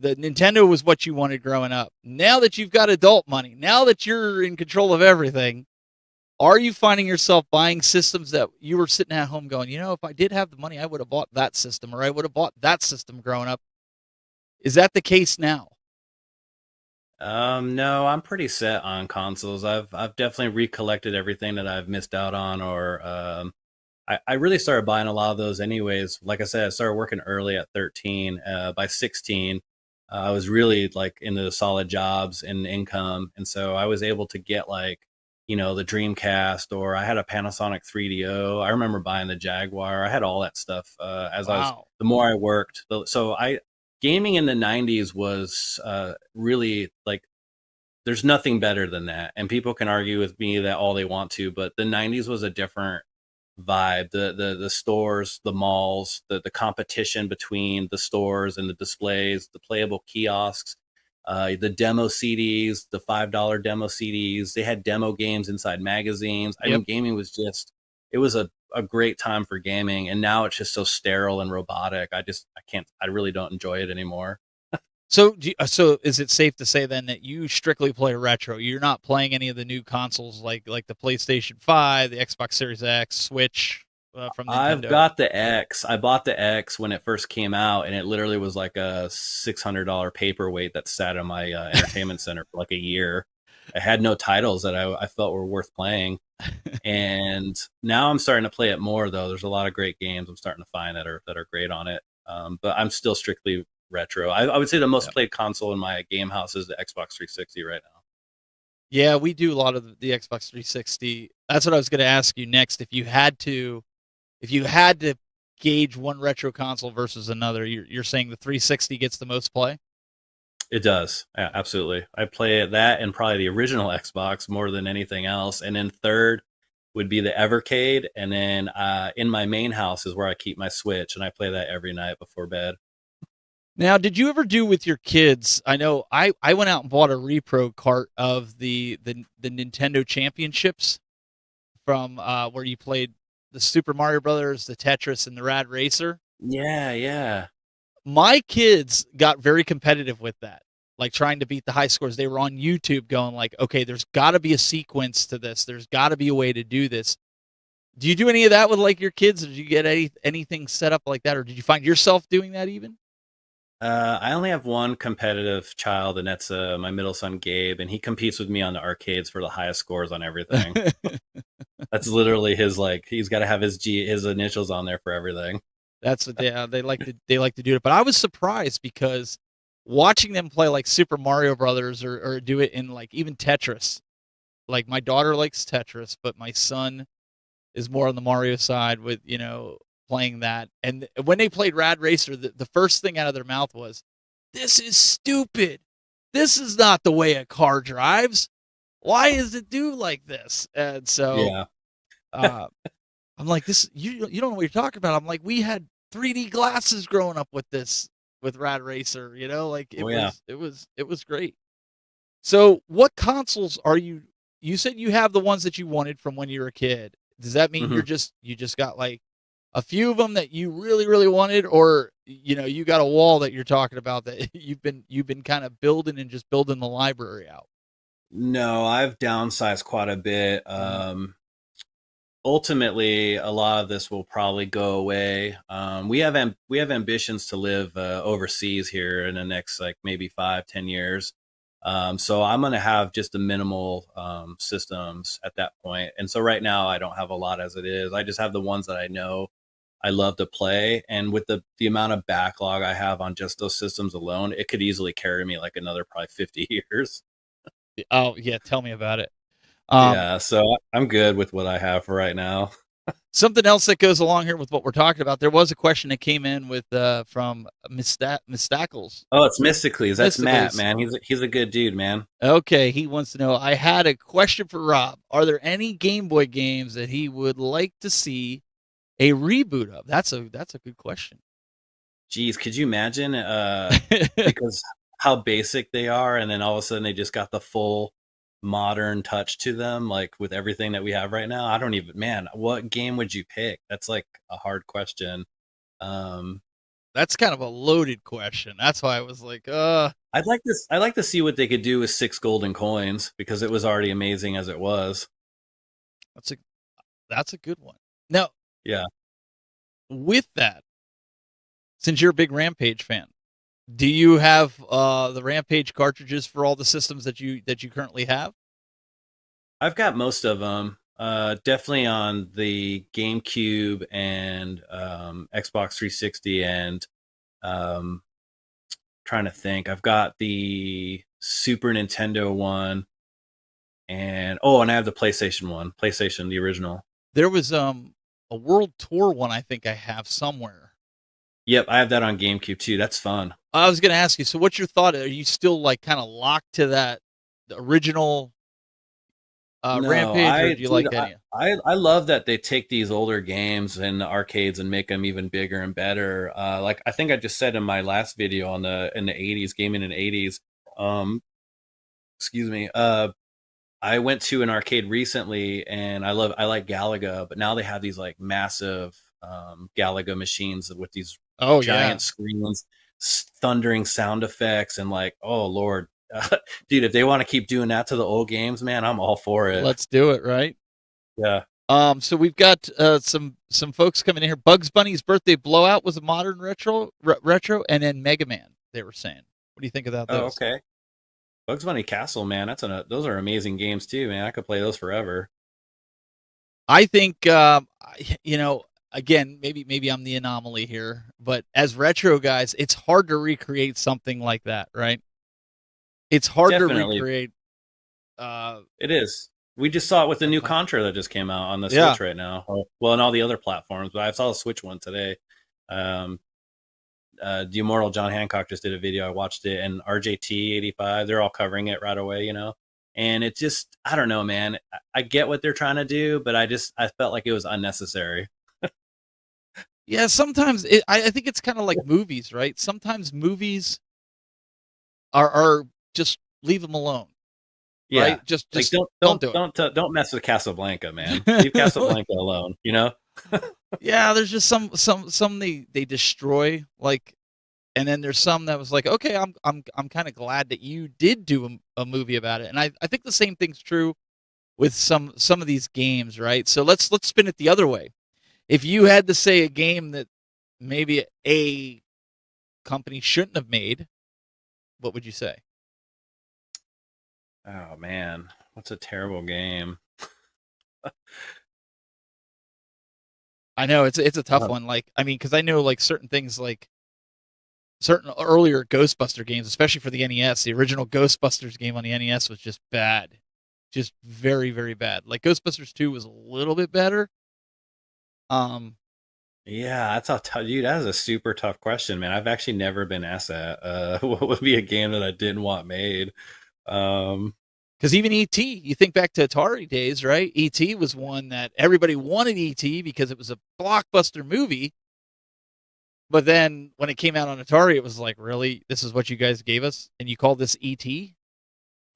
S2: the Nintendo was what you wanted growing up. Now that you've got adult money, now that you're in control of everything, are you finding yourself buying systems that you were sitting at home going, if I did have the money, I would have bought that system, or I would have bought that system growing up? Is that the case now?
S3: No, I'm pretty set on consoles. I've definitely recollected everything that I've missed out on, or I really started buying a lot of those anyways. Like I said, I started working early at 13. By 16, I was really like into solid jobs and income, and so I was able to get like, the Dreamcast, or I had a Panasonic 3DO. I remember buying the Jaguar. I had all that stuff as I was.
S2: Wow.
S3: The more I worked, so I gaming in the 90s was really like there's nothing better than that. And people can argue with me that all they want to, but the 90s was a different vibe. The stores, the malls, the competition between the stores and the displays, the playable kiosks, the demo CDs, the $5 demo CDs. They had demo games inside magazines. I
S2: Yep.
S3: mean, gaming was just it was a great time for gaming, and now it's just so sterile and robotic. I can't I really don't enjoy it anymore.
S2: So, so is it safe to say then that you strictly play retro? You're not playing any of the new consoles like the PlayStation 5, the Xbox Series X, Switch from
S3: I've
S2: Nintendo?
S3: got the X. I bought the X when it first came out, and it literally was like a $600 paperweight that sat in my entertainment center for like a year. I had no titles that I felt were worth playing, and now I'm starting to play it more. Though there's a lot of great games I'm starting to find that are great on it. But I'm still strictly retro. I would say the most
S2: Yeah.
S3: played console in my game house is the Xbox 360 right now.
S2: Yeah, we do a lot of the Xbox 360. That's what I was going to ask you next. If you had to gauge one retro console versus another, you're saying the 360 gets the most play?
S3: It does. Yeah, absolutely. I play that and probably the original Xbox more than anything else. And then third would be the Evercade. And then in my main house is where I keep my Switch, and I play that every night before bed.
S2: Now, did you ever do with your kids? I know I went out and bought a repro cart of the Nintendo Championships from where you played the Super Mario Brothers, the Tetris, and the Rad Racer.
S3: Yeah, yeah.
S2: My kids got very competitive with that, like trying to beat the high scores. They were on YouTube going like, okay, there's got to be a sequence to this. There's got to be a way to do this. Do you do any of that with like your kids? Or did you get anything set up like that, or did you find yourself doing that even?
S3: I only have one competitive child, and that's my middle son, Gabe, and he competes with me on the arcades for the highest scores on everything. That's literally his, like, he's got to have his initials on there for everything.
S2: That's what they like to do it. But I was surprised because watching them play like Super Mario Brothers or do it in like even Tetris. Like my daughter likes Tetris, but my son is more on the Mario side with, playing that. And when they played Rad Racer, the first thing out of their mouth was, "This is stupid. This is not the way a car drives. Why is it do like this?" And so
S3: Yeah.
S2: uh, I'm like, "This you don't know what you're talking about." I'm like, "We had 3D glasses growing up with this with Rad Racer, like it
S3: Oh, yeah.
S2: was it was it was great." So, what consoles are you said you have the ones that you wanted from when you were a kid. Does that mean
S3: hmm
S2: you just got like a few of them that you really really wanted, or you got a wall that you're talking about that you've been kind of building and just building the library out?
S3: No, I've downsized quite a bit.
S2: Mm.
S3: Ultimately, a lot of this will probably go away. We have ambitions to live overseas here in the next like maybe 5-10 years. So I'm gonna have just a minimal systems at that point. And so right now I don't have a lot as it is. I just have the ones that I know I love to play. And with the amount of backlog I have on just those systems alone, it could easily carry me like another probably 50 years.
S2: Oh yeah, tell me about it. Um,
S3: Yeah, so I'm good with what I have for right now.
S2: Something else that goes along here with what we're talking about. There was a question that came in with from Mistackles.
S3: Oh, it's Mysticles. That's Matt,
S2: Mysticles.
S3: man. He's a good dude, man.
S2: Okay, he wants to know. I had a question for Rob. Are there any Game Boy games that he would like to see a reboot of? That's a good question.
S3: Geez, could you imagine? Because how basic they are, and then all of a sudden they just got the full modern touch to them, like with everything that we have right now. I don't even, man, what game would you pick? That's like a hard question. Um,
S2: That's kind of a loaded question. That's why I was like,
S3: I'd like to see what they could do with 6 golden coins because it was already amazing as it was.
S2: that's a that's a good one. Now,
S3: Yeah.
S2: with that, since you're a big Rampage fan, Do you have the Rampage cartridges for all the systems that you currently have?
S3: I've got most of them. Definitely on the GameCube and Xbox 360, and um, trying to think. I've got the Super Nintendo one, and I have the PlayStation one, PlayStation the original.
S2: There was a World Tour one I think I have somewhere.
S3: Yep, I have that on GameCube too. That's fun.
S2: I was going to ask you, so what's your thought? Are you still like kind of locked to that the original
S3: No,
S2: Rampage, or do you like any?
S3: I love that they take these older games in the arcades and make them even bigger and better. Like I think I just said in my last video on in the 80s, gaming in the 80s. Um, excuse me. I went to an arcade recently, and I like Galaga, but now they have these like massive Galaga machines with these
S2: Oh
S3: giant
S2: yeah,
S3: screens, thundering sound effects, and like, oh Lord, dude, if they want to keep doing that to the old games, man, I'm all for it.
S2: let's do it, right?
S3: Yeah.
S2: So we've got some folks coming in here. Bugs Bunny's Birthday Blowout was a modern retro, and then Mega Man. They were saying. What do you think about
S3: Oh,
S2: those?
S3: okay. Bugs Bunny Castle, man, those are amazing games too, man. I could play those forever.
S2: I think again, maybe I'm the anomaly here, but as retro guys, it's hard to recreate something like that, right? It's hard
S3: Definitely,
S2: to recreate. Uh,
S3: it is. We just saw it with the new
S2: okay.
S3: Contra that just came out on the
S2: Yeah.
S3: Switch right now. Well, and all the other platforms, but I saw the Switch one today. Um, the Immortal John Hancock just did a video. I watched it, and RJT85, they're all covering it right away, And it just, I don't know, man. I get what they're trying to do, but I felt like it was unnecessary.
S2: Yeah, sometimes I think it's kind of like movies, right? Sometimes movies are just leave them alone,
S3: Yeah,
S2: right? Just
S3: like
S2: don't do it.
S3: don't mess with Casablanca, man. Leave Casablanca alone.
S2: Yeah, there's just some they destroy, like, and then there's some that was like, okay, I'm kind of glad that you did do a movie about it, and I think the same thing's true with some of these games, right? So let's spin it the other way. If you had to say a game that maybe a company shouldn't have made, what would you say?
S3: Oh man, what's a terrible game?
S2: I know it's a tough
S3: Oh,
S2: one. Like, I mean, because I know like certain things, like certain earlier Ghostbuster games, especially for the NES. The original Ghostbusters game on the NES was just bad, just very very bad. Like Ghostbusters 2 was a little bit better. Um,
S3: yeah, that's a tough, dude. That is a super tough question, man. I've actually never been asked that. What would be a game that I didn't want made? Um,
S2: Because even ET, you think back to Atari days, right? ET was one that everybody wanted ET because it was a blockbuster movie. But then when it came out on Atari, it was like, really, this is what you guys gave us, and you call this ET?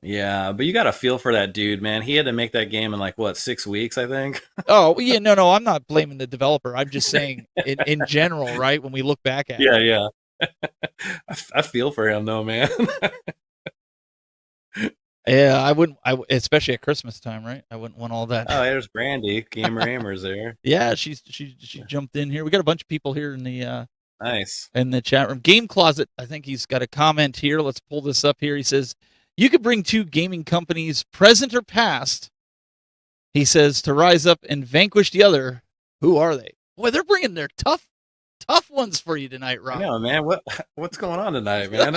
S3: yeah, but you got to feel for that dude, man. He had to make that game in like what 6 weeks, I think.
S2: Oh yeah, no, I'm not blaming the developer. I'm just saying in general, right? When we look back at
S3: Yeah,
S2: it,
S3: yeah. I feel for him though, man.
S2: yeah, I wouldn't. Especially at Christmas time, right? I wouldn't want all that.
S3: Oh, there's Brandy. Gamer Hammers there.
S2: Yeah, she jumped in here. We got a bunch of people here
S3: Nice.
S2: in the chat room. Game Closet, I think he's got a comment here. Let's pull this up here. He says, you could bring two gaming companies, present or past, he says, to rise up and vanquish the other. Who are they? Boy, they're bringing their tough ones for you tonight, Rob.
S3: I know, man. What's going on tonight, man?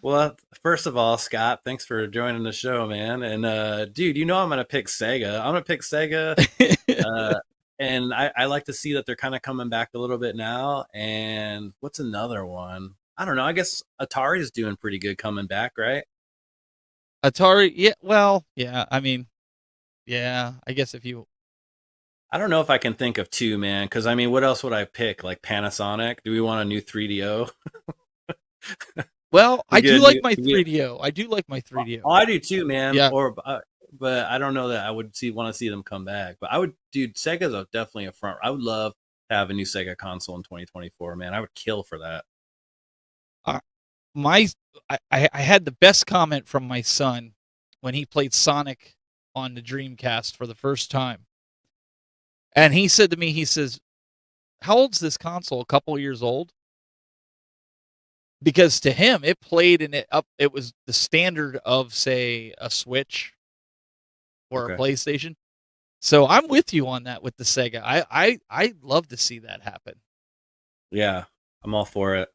S3: Well, first of all, Scott, thanks for joining the show, man. And dude, I'm gonna pick Sega. I'm gonna pick Sega. And I like to see that they're kind of coming back a little bit now. And what's another one? I don't know. I guess Atari's doing pretty good coming back, right?
S2: Atari, yeah, well, yeah, I mean, yeah, I guess if you.
S3: I don't know if I can think of two, man. Because I mean, what else would I pick? Like Panasonic? Do we want a new 3DO?
S2: Well, I do
S3: Good.
S2: like my 3DO. I do like my 3DO.
S3: Oh, I do too, man.
S2: Yeah.
S3: But I don't know that I would want to see them come back. But dude, Sega's definitely a front. I would love to have a new Sega console in 2024, man. I would kill for that.
S2: I had the best comment from my son when he played Sonic on the Dreamcast for the first time. And he said to me, he says, how old's this console? A couple years old? because to him it played in it up. It was the standard of, say, a Switch or a
S3: Okay.
S2: PlayStation. So I'm with you on that with the Sega. I'd love to see that happen.
S3: Yeah, I'm all for it.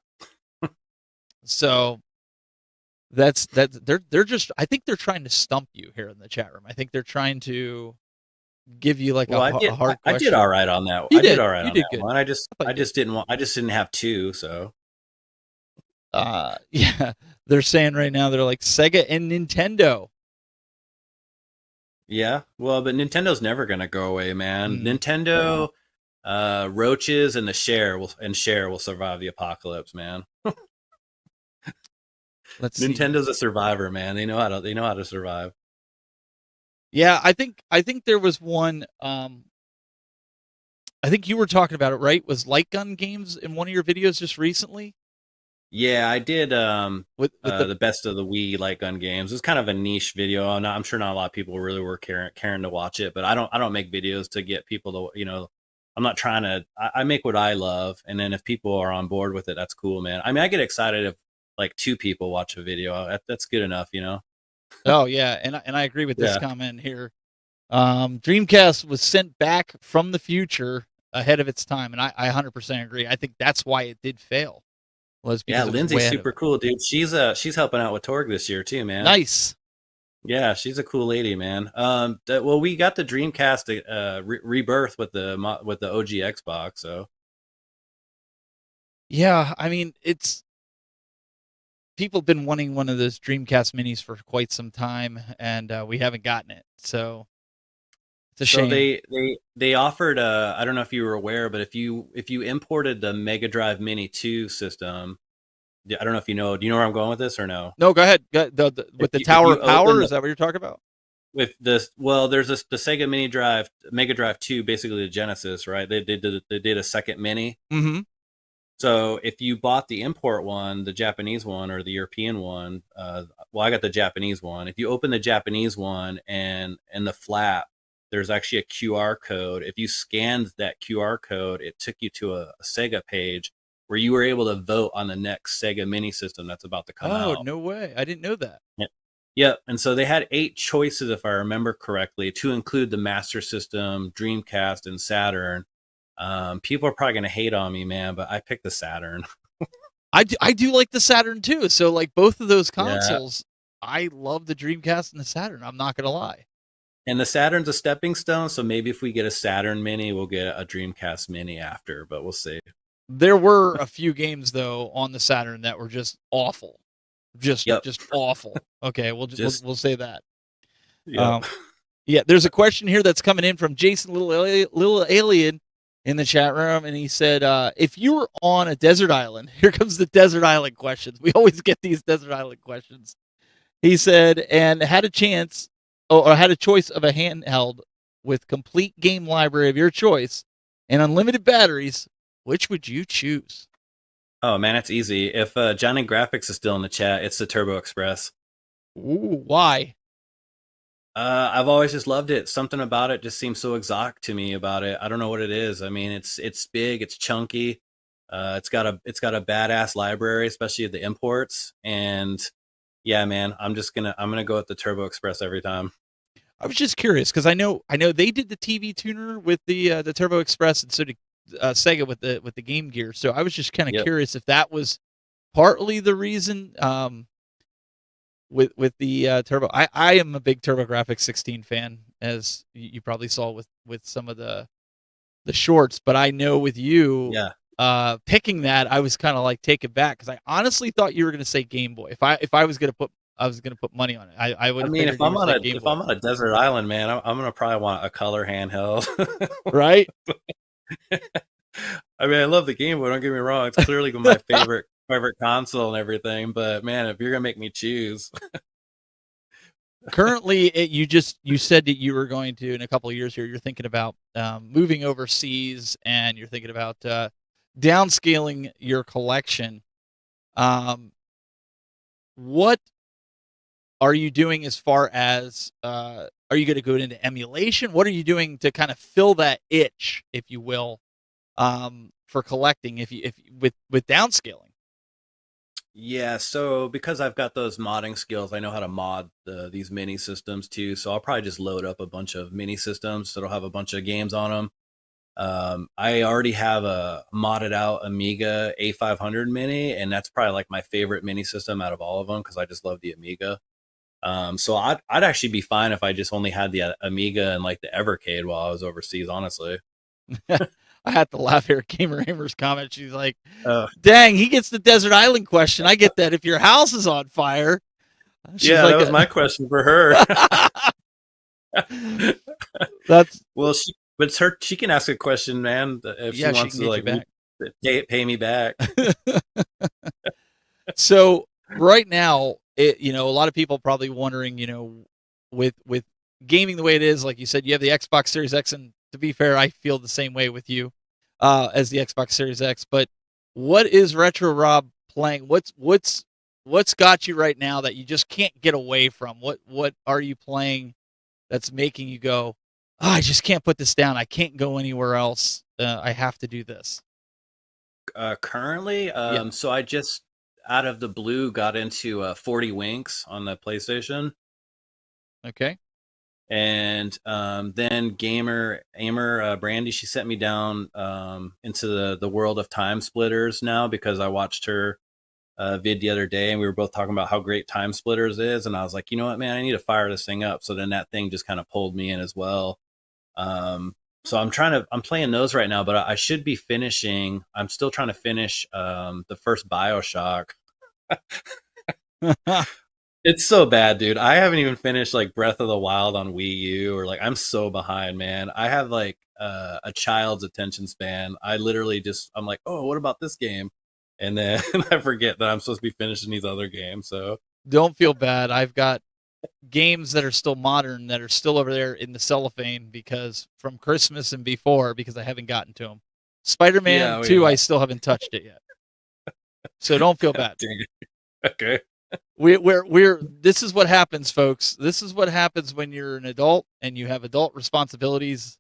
S2: So that's they're just, I think they're trying to stump you here in the chat room. I think they're trying to give you like
S3: Well,
S2: a hard
S3: I
S2: question.
S3: did all right on that.
S2: You
S3: I did
S2: did.
S3: all right
S2: You
S3: on
S2: did
S3: that
S2: good.
S3: one.
S2: I thought you
S3: I just didn't have 2, so
S2: yeah, they're saying right now, they're like Sega and Nintendo.
S3: yeah. Well, but Nintendo's never gonna go away, man.
S2: Mm.
S3: Nintendo, roaches and share will survive the apocalypse, man.
S2: Let's see.
S3: Nintendo's a survivor, man. They know how to survive.
S2: Yeah, I think there was one. I think you were talking about it, right? Was Light Gun Games in one of your videos just recently?
S3: Yeah, I did
S2: With
S3: the best of the Wii light gun games. It was kind of a niche video. I'm sure not a lot of people really were caring to watch it, but I don't make videos to get people to, I'm not trying to. I make what I love, and then if people are on board with it, that's cool, man. I mean, I get excited if like 2 people watch a video. That's good enough,
S2: Oh yeah, and I agree with this
S3: Yeah.
S2: comment here. Dreamcast was sent back from the future ahead of its time, and I 100% agree. I think that's why it did fail. Was because
S3: Yeah,
S2: it was
S3: Lindsay's
S2: way ahead of
S3: super
S2: it.
S3: cool, dude. She's helping out with Torg this year too, man.
S2: Nice.
S3: Yeah, she's a cool lady, man. Well, we got the Dreamcast rebirth with the OG Xbox, so
S2: Yeah, I mean, it's people have been wanting one of those Dreamcast minis for quite some time, and we haven't gotten it. So it's a shame.
S3: they offered. I don't know if you were aware, but if you imported the Mega Drive Mini 2 system, I don't know if you know. Do you know where I'm going with this or no?
S2: No, go ahead. With the Tower of Power, is
S3: the-
S2: that what you're talking about?
S3: With this, well, there's the Sega Mini Drive, Mega Drive 2, basically the Genesis, right? They did a second mini.
S2: Mm-hmm.
S3: So if you bought the import one, the Japanese one or the European one, well, I got the Japanese one. If you open the Japanese one and in the flap, there's actually a QR code. If you scanned that QR code, it took you to a Sega page where you were able to vote on the next Sega mini system that's about to come out.
S2: Oh, no way. I didn't know that.
S3: Yep. And so they had 8 choices, if I remember correctly, to include the Master System, Dreamcast, and Saturn. People are probably going to hate on me, man, but I picked the Saturn.
S2: I do like the Saturn too. So like both of those consoles, yeah. I love the Dreamcast and the Saturn. I'm not going to lie.
S3: And the Saturn's a stepping stone, so maybe if we get a Saturn Mini, we'll get a Dreamcast Mini after, but we'll see.
S2: There were a few games though on the Saturn that were just awful. Just awful. Okay, we'll say that.
S3: Yep.
S2: Yeah, there's a question here that's coming in from Jason Little Alien in the chat room, and he said, if you were on a desert island, here comes the desert island questions. We always get these desert island questions. He said, and had a choice of a handheld with complete game library of your choice and unlimited batteries, which would you choose?
S3: Oh man, it's easy. If Johnny Graphics is still in the chat, it's the Turbo Express.
S2: Ooh, why?
S3: I've always just loved it. Something about it just seems so exotic to me about it. I don't know what it is. I mean, it's big, it's chunky. It's got a badass library, especially the imports. And yeah, man, I'm gonna go with the Turbo Express every time.
S2: I was just curious because I know they did the TV tuner with the Turbo Express, and so did Sega with the Game Gear. So I was just kind of curious if that was partly the reason. With the Turbo, I am a big TurboGrafx 16 fan, as you probably saw with some of the shorts. But I know with you, picking that, I was kind of like taken back because I honestly thought you were going to say Game Boy. If I was going to put money on it, I would.
S3: I mean, if I'm on a desert island, man, I'm gonna probably want a color handheld,
S2: right?
S3: I mean, I love the Game Boy. Don't get me wrong; it's clearly my favorite console and everything. But man, if you're gonna make me choose,
S2: currently, you said that you were going to in a couple of years here. You're thinking about moving overseas, and you're thinking about downscaling your collection. What are you doing as far as are you going to go into emulation? What are you doing to kind of fill that itch, if you will, for collecting? If with downscaling?
S3: Yeah, so because I've got those modding skills, I know how to mod these mini systems too. So I'll probably just load up a bunch of mini systems that'll have a bunch of games on them. I already have a modded out Amiga A500 mini, and that's probably like my favorite mini system out of all of them because I just love the Amiga. So I'd actually be fine if I just only had the Amiga and like the Evercade while I was overseas, honestly.
S2: I had to laugh here. Gamer Hamer's comment. She's like,
S3: Uh,
S2: "Dang, he gets the desert island question. I get that. If your house is on fire." She's
S3: yeah,
S2: like,
S3: that was my question for her.
S2: That's
S3: Well, but it's her. She can ask a question, man, if she
S2: yeah. She
S3: wants
S2: can
S3: to
S2: get you
S3: like
S2: back.
S3: pay me back.
S2: So right now, a lot of people probably wondering, with gaming the way it is, like you said, you have the Xbox Series X, and to be fair, I feel the same way with you, as the Xbox Series X. But what is Retro Rob playing? What's got you right now that you just can't get away from? What are you playing that's making you go, oh, I just can't put this down. I can't go anywhere else. I have to do this.
S3: Currently,
S2: Yeah.
S3: so I just out of the blue got into 40 Winks on the PlayStation,
S2: Okay.
S3: and then gamer Amer Brandy, she sent me down into the world of Time Splitters now because I watched her vid the other day, and we were both talking about how great Time Splitters is, and I was like, you know what, man, I need to fire this thing up. So then that thing just kind of pulled me in as well. So I'm playing those right now, but I should be finishing. I'm still trying to finish the first BioShock. It's so bad, dude. I haven't even finished like Breath of the Wild on Wii U, or like I'm so behind, man. I have like a child's attention span. I'm like, oh, what about this game? And then I forget that I'm supposed to be finishing these other games. So
S2: Don't feel bad. I've got games that are still modern that are still over there in the cellophane because from Christmas and before because I haven't gotten to them. Spider-Man 2, I still haven't touched it yet. So don't feel bad.
S3: Okay.
S2: We're this is what happens, folks. This is what happens when you're an adult and you have adult responsibilities.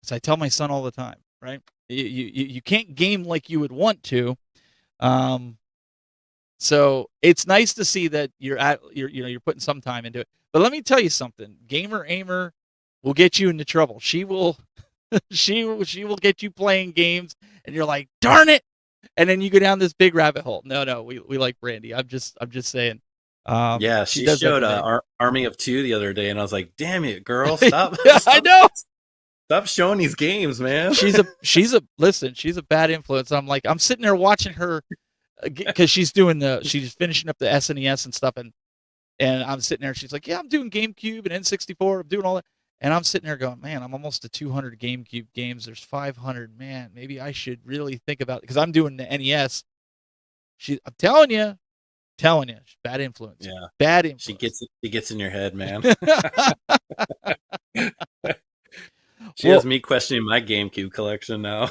S2: As I tell my son all the time, right? You can't game like you would want to. So it's nice to see that you're putting some time into it. But let me tell you something. Gamer Aimer will get you into trouble. She will she will get you playing games and you're like, "Darn it." And then you go down this big rabbit hole. No, we like Brandy. I'm just saying.
S3: Yeah, she showed Army of Two the other day, and I was like, "Damn it, girl, stop!"
S2: Yeah, I know.
S3: Stop showing these games, man.
S2: She's a bad influence. I'm sitting there watching her because she's finishing up the SNES and stuff, and I'm sitting there. She's like, "Yeah, I'm doing GameCube and N64. I'm doing all that." And I'm sitting there going, "Man, I'm almost to 200 GameCube games. There's 500. Man, maybe I should really think about it because I'm doing the NES." I'm telling you, bad influence.
S3: Yeah,
S2: bad influence.
S3: She gets in your head, man. She has me questioning my GameCube collection now.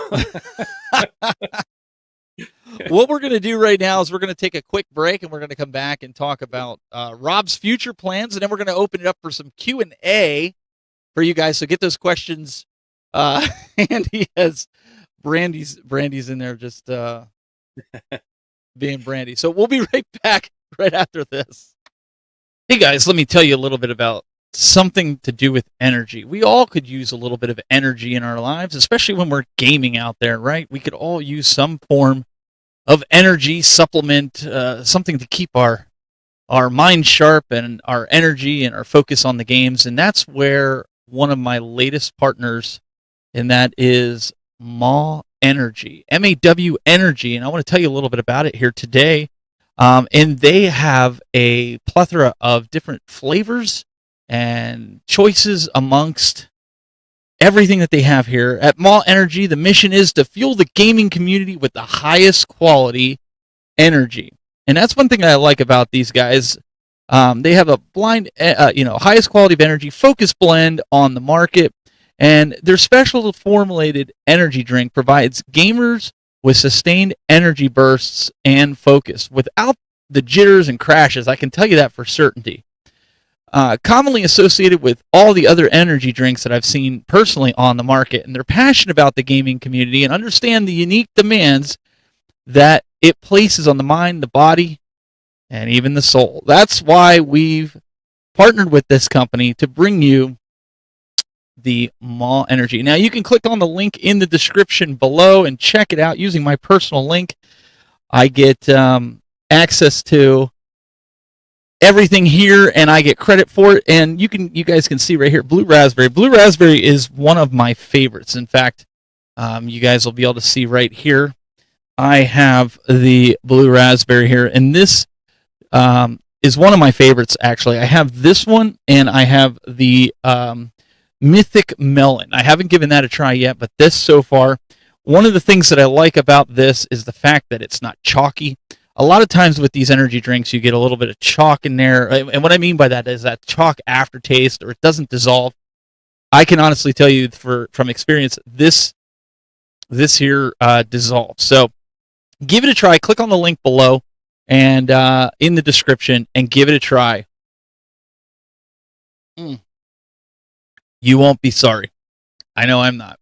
S2: What we're going to do right now is we're going to take a quick break, and we're going to come back and talk about Rob's future plans, and then we're going to open it up for some Q&A for you guys. So get those questions handy as Brandy's in there just being Brandy. So we'll be right back right after this. Hey guys, let me tell you a little bit about something to do with energy. We all could use a little bit of energy in our lives, especially when we're gaming out there, right? We could all use some form of energy supplement, something to keep our mind sharp and our energy and our focus on the games. And that's where one of my latest partners, and that is MAW Energy, MAW Energy. And I want to tell you a little bit about it here today. And they have a plethora of different flavors and choices amongst everything that they have here. At MAW Energy, the mission is to fuel the gaming community with the highest quality energy. And that's one thing I like about these guys. They have a highest quality of energy focus blend on the market. And their special formulated energy drink provides gamers with sustained energy bursts and focus without the jitters and crashes. I can tell you that for certainty. Commonly associated with all the other energy drinks that I've seen personally on the market, and they're passionate about the gaming community and understand the unique demands that it places on the mind, the body, and even the soul. That's why we've partnered with this company to bring you the Maw Energy. Now, you can click on the link in the description below and check it out using my personal link. I get access to everything here, and I get credit for it. And you guys can see right here, Blue Raspberry. Blue Raspberry is one of my favorites. In fact, you guys will be able to see right here. I have the Blue Raspberry here, and this is one of my favorites, actually. I have this one, and I have the Mythic Melon. I haven't given that a try yet, but this so far, one of the things that I like about this is the fact that it's not chalky. A lot of times with these energy drinks, you get a little bit of chalk in there. And what I mean by that is that chalk aftertaste, or it doesn't dissolve. I can honestly tell you from experience, this here dissolves. So give it a try. Click on the link below and in the description and give it a try. You won't be sorry. I know I'm not.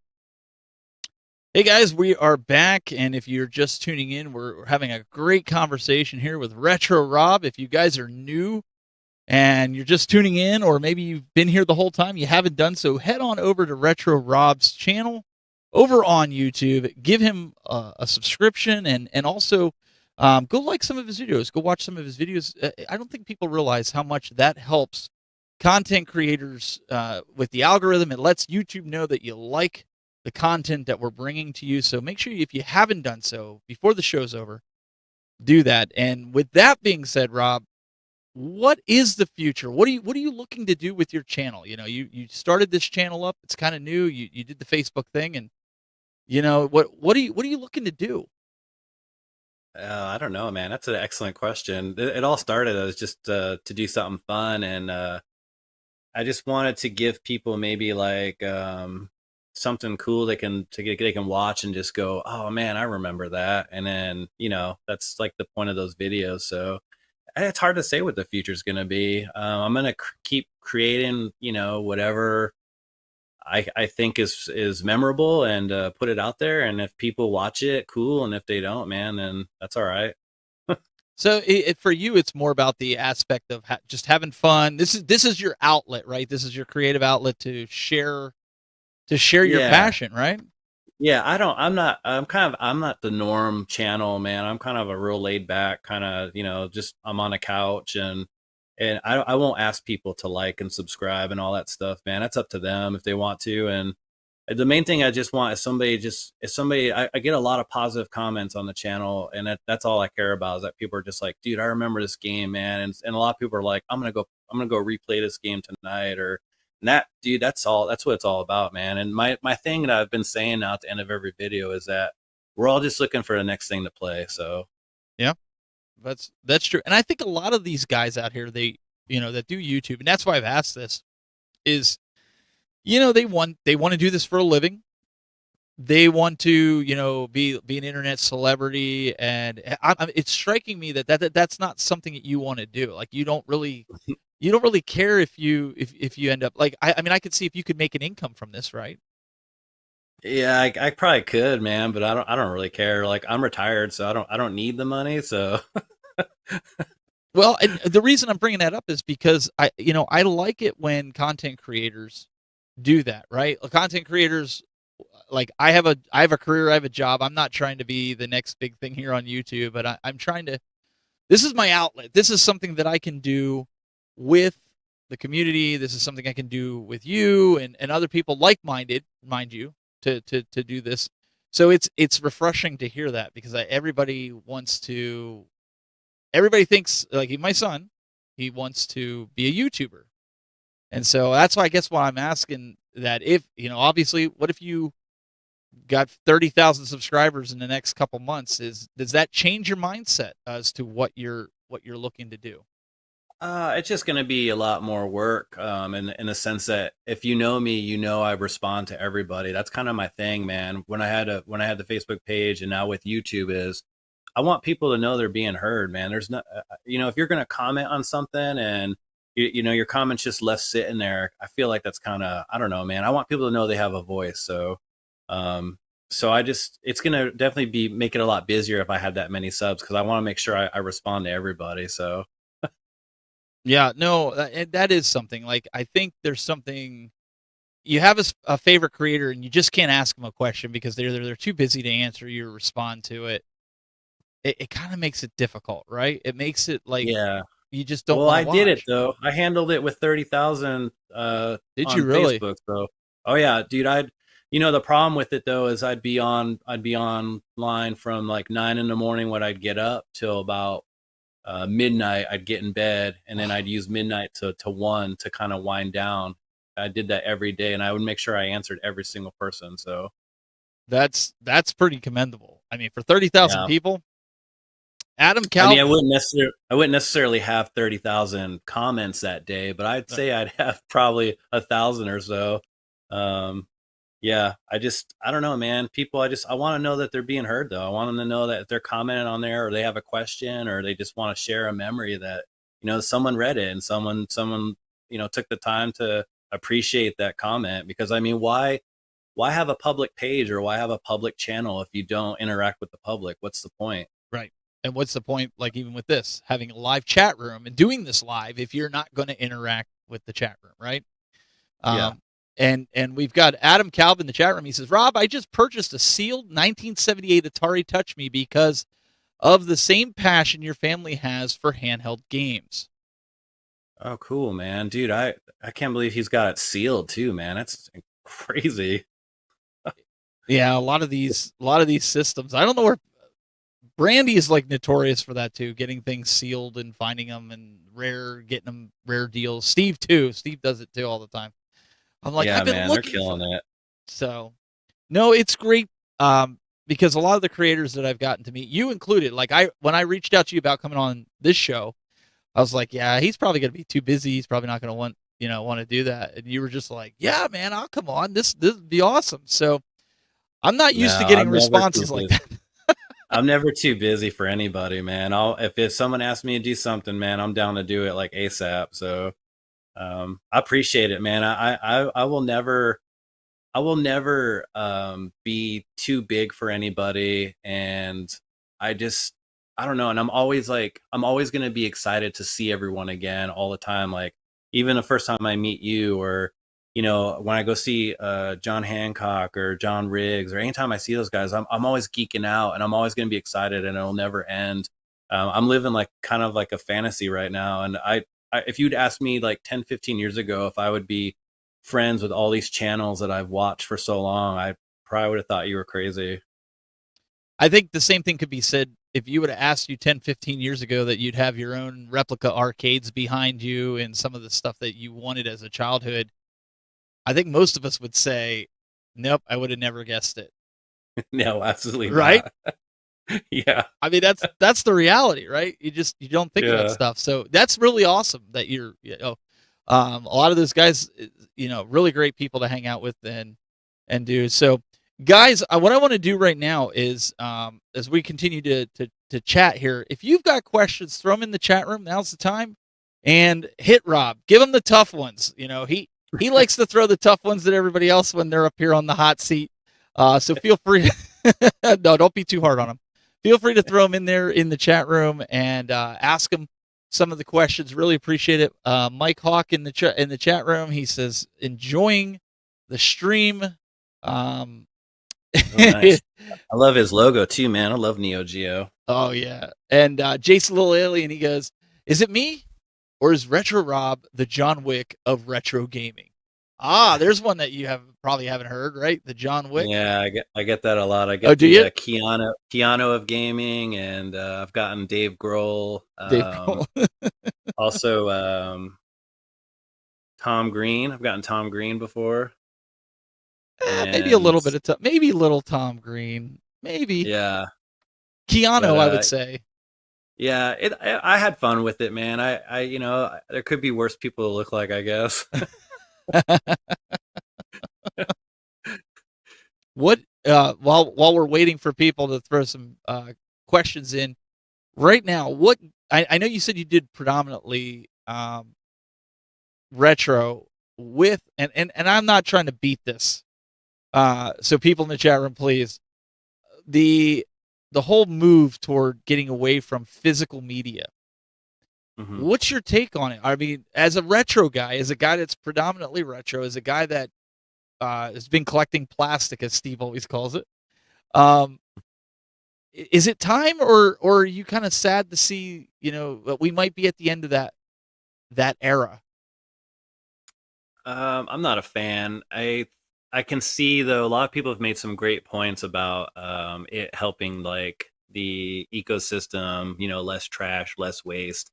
S2: Hey guys, we are back, and if you're just tuning in, we're having a great conversation here with Retro Rob. If you guys are new and you're just tuning in, or maybe you've been here the whole time, you haven't done so, head on over to Retro Rob's channel over on YouTube. Give him a subscription, and also go like some of his videos. Go watch some of his videos. I don't think people realize how much that helps content creators with the algorithm. It lets YouTube know that you like the content that we're bringing to you. So make sure if you haven't done so before the show's over, do that. And with that being said, Rob, what is the future? What are you looking to do with your channel? You know, you started this channel up. It's kind of new. You did the Facebook thing, and you know what are you looking to do?
S3: I don't know, man. That's an excellent question. It all started as just to do something fun, and I just wanted to give people maybe like something cool they can watch and just go, oh man, I remember that. And then, you know, that's like the point of those videos. So it's hard to say what the future is going to be. I'm going to keep creating, you know, whatever I think is memorable, and put it out there. And if people watch it, cool. And if they don't, man, then that's all right.
S2: So for you, it's more about the aspect of just having fun. This is your outlet, right? This is your creative outlet to share your passion, right?
S3: Yeah, I'm not the norm channel, man. I'm kind of a real laid back kind of, you know, just I'm on a couch, and I won't ask people to like and subscribe and all that stuff, man. That's up to them if they want to. And the main thing I just want is somebody, I get a lot of positive comments on the channel, and that's all I care about, is that people are just like, dude, I remember this game, man. And a lot of people are like, I'm gonna go replay this game tonight, or that, dude, that's what it's all about, man. And my thing that I've been saying now at the end of every video is that we're all just looking for the next thing to play. So
S2: yeah, that's true. And I think a lot of these guys out here, that do YouTube, and that's why I've asked this, is, you know, they want to do this for a living. They want to, you know, be an internet celebrity, and it's striking me that's not something that you want to do. Like, you don't really care if you end up like, I mean, I could see if you could make an income from this, right?
S3: yeah, I probably could, man, but I don't really care. Like, I'm retired, so I don't need the money. So
S2: Well, and the reason I'm bringing that up is because I like it when content creators do that, right? Content creators, like, I have a career, I have a job. I'm not trying to be the next big thing here on YouTube, but I'm trying to. This is my outlet. This is something that I can do with the community. This is something I can do with you and other people like-minded, mind you, to do this. So it's refreshing to hear that, because everybody thinks, like my son, he wants to be a YouTuber. And so that's why I guess why I'm asking that, if, you know, obviously, what if you got 30,000 subscribers in the next couple months? Does that change your mindset as to what you're looking to do?
S3: it's just going to be a lot more work, in the sense that if you know me, you know I respond to everybody. That's kind of my thing, man. When I had the Facebook page, and now with YouTube, is I want people to know they're being heard, man. There's not, you know, if you're going to comment on something and you know your comments just left sitting there, I feel like that's kind of, I don't know, man. I want people to know they have a voice. So so it's gonna definitely make it a lot busier if I had that many subs, because I want to make sure I respond to everybody. So
S2: Yeah, no, that is something. Like, I think there's something. You have a favorite creator, and you just can't ask them a question because they're too busy to answer you or respond to it. It kind of makes it difficult, right? It makes it like
S3: yeah.
S2: you just don't
S3: Well,
S2: want
S3: I
S2: to watch.
S3: did it though. I handled it with 30,000
S2: Did you
S3: on
S2: really?
S3: Facebook. So, oh yeah, dude. The problem with it though is I'd be online from like 9 in the morning when I'd get up till about midnight. I'd get in bed, and then I'd use midnight to 1 to kind of wind down. I did that every day, and I would make sure I answered every single person. So
S2: That's pretty commendable. I mean, for 30,000
S3: yeah.
S2: people, Adam
S3: I
S2: Cal.
S3: mean, I wouldn't necessarily have 30,000 comments that day, but I'd say I'd have probably 1,000 or so. Yeah, I don't know, man. People, I want to know that they're being heard, though. I want them to know that if they're commenting on there, or they have a question, or they just want to share a memory, that someone read it, and someone took the time to appreciate that comment. Because I mean, why have a public page, or why have a public channel if you don't interact with the public? What's the point?
S2: Right. And what's the point, like, even with this, having a live chat room and doing this live if you're not going to interact with the chat room, right?
S3: Yeah.
S2: And we've got Adam Calvin in the chat room. He says, Rob, I just purchased a sealed 1978 Atari Touch Me because of the same passion your family has for handheld games.
S3: Oh, cool, man. Dude, I can't believe he's got it sealed too, man. That's crazy.
S2: Yeah, a lot of these systems. I don't know where Brandy is like notorious for that too, getting things sealed and finding them and getting them rare deals. Steve too. Steve does it too all the time. I'm like,
S3: yeah,
S2: I've been
S3: man,
S2: looking
S3: they're killing it.
S2: So, no, it's great because a lot of the creators that I've gotten to meet, you included, like when I reached out to you about coming on this show, I was like, yeah, he's probably going to be too busy. He's probably not going to want to do that. And you were just like, yeah, man, I'll come on. This would be awesome. So, I'm not used to getting responses like that.
S3: I'm never too busy for anybody, man. If someone asks me to do something, man, I'm down to do it like ASAP. So I appreciate it, man. I will never be too big for anybody, and I don't know. And I'm always going to be excited to see everyone again all the time. Like, even the first time I meet you, or when I go see John Hancock or John Riggs, or anytime I see those guys, I'm always geeking out, and I'm always going to be excited, and it'll never end. I'm living like kind of like a fantasy right now. And if you'd asked me like 10, 15 years ago if I would be friends with all these channels that I've watched for so long, I probably would have thought you were crazy.
S2: I think the same thing could be said if you would have asked you 10, 15 years ago that you'd have your own replica arcades behind you and some of the stuff that you wanted as a childhood. I think most of us would say, nope, I would have never guessed it.
S3: No, absolutely
S2: right?
S3: Not. Yeah.
S2: I mean, that's the reality, right? You don't think of that stuff. So that's really awesome that you're, a lot of those guys, really great people to hang out with and do. So guys, what I want to do right now is, as we continue to chat here, if you've got questions, throw them in the chat room. Now's the time, and hit Rob, give him the tough ones. He likes to throw the tough ones at everybody else when they're up here on the hot seat. So feel free. No, don't be too hard on them. Feel free to throw them in there in the chat room and ask them some of the questions. Really appreciate it. Mike Hawk in the chat room. He says, enjoying the stream.
S3: Oh, nice. I love his logo too, man. I love Neo Geo.
S2: Oh yeah. And Jason Little Alien, he goes, is it me? Or is Retro Rob the John Wick of retro gaming? There's one that you probably haven't heard, right? The John Wick.
S3: Yeah, I get that a lot. I get Keanu of gaming, and I've gotten Dave Grohl. Also, Tom Green. I've gotten Tom Green before.
S2: Maybe a little bit of maybe little Tom Green. Maybe.
S3: Yeah.
S2: Keanu, I would say.
S3: Yeah, I had fun with it, man. I there could be worse people to look like, I guess.
S2: What while we're waiting for people to throw some questions in right now, what I know you said you did predominantly retro with and I'm not trying to beat this So people in the chat room, please. The whole move toward getting away from physical media.
S3: Mhm.
S2: What's your take on it? I mean, as a retro guy, as a guy that's predominantly retro, as a guy that has been collecting plastic, as Steve always calls it, is it time, or are you kind of sad to see, that we might be at the end of that era?
S3: I'm not a fan. I can see though a lot of people have made some great points about it helping like the ecosystem, less trash, less waste.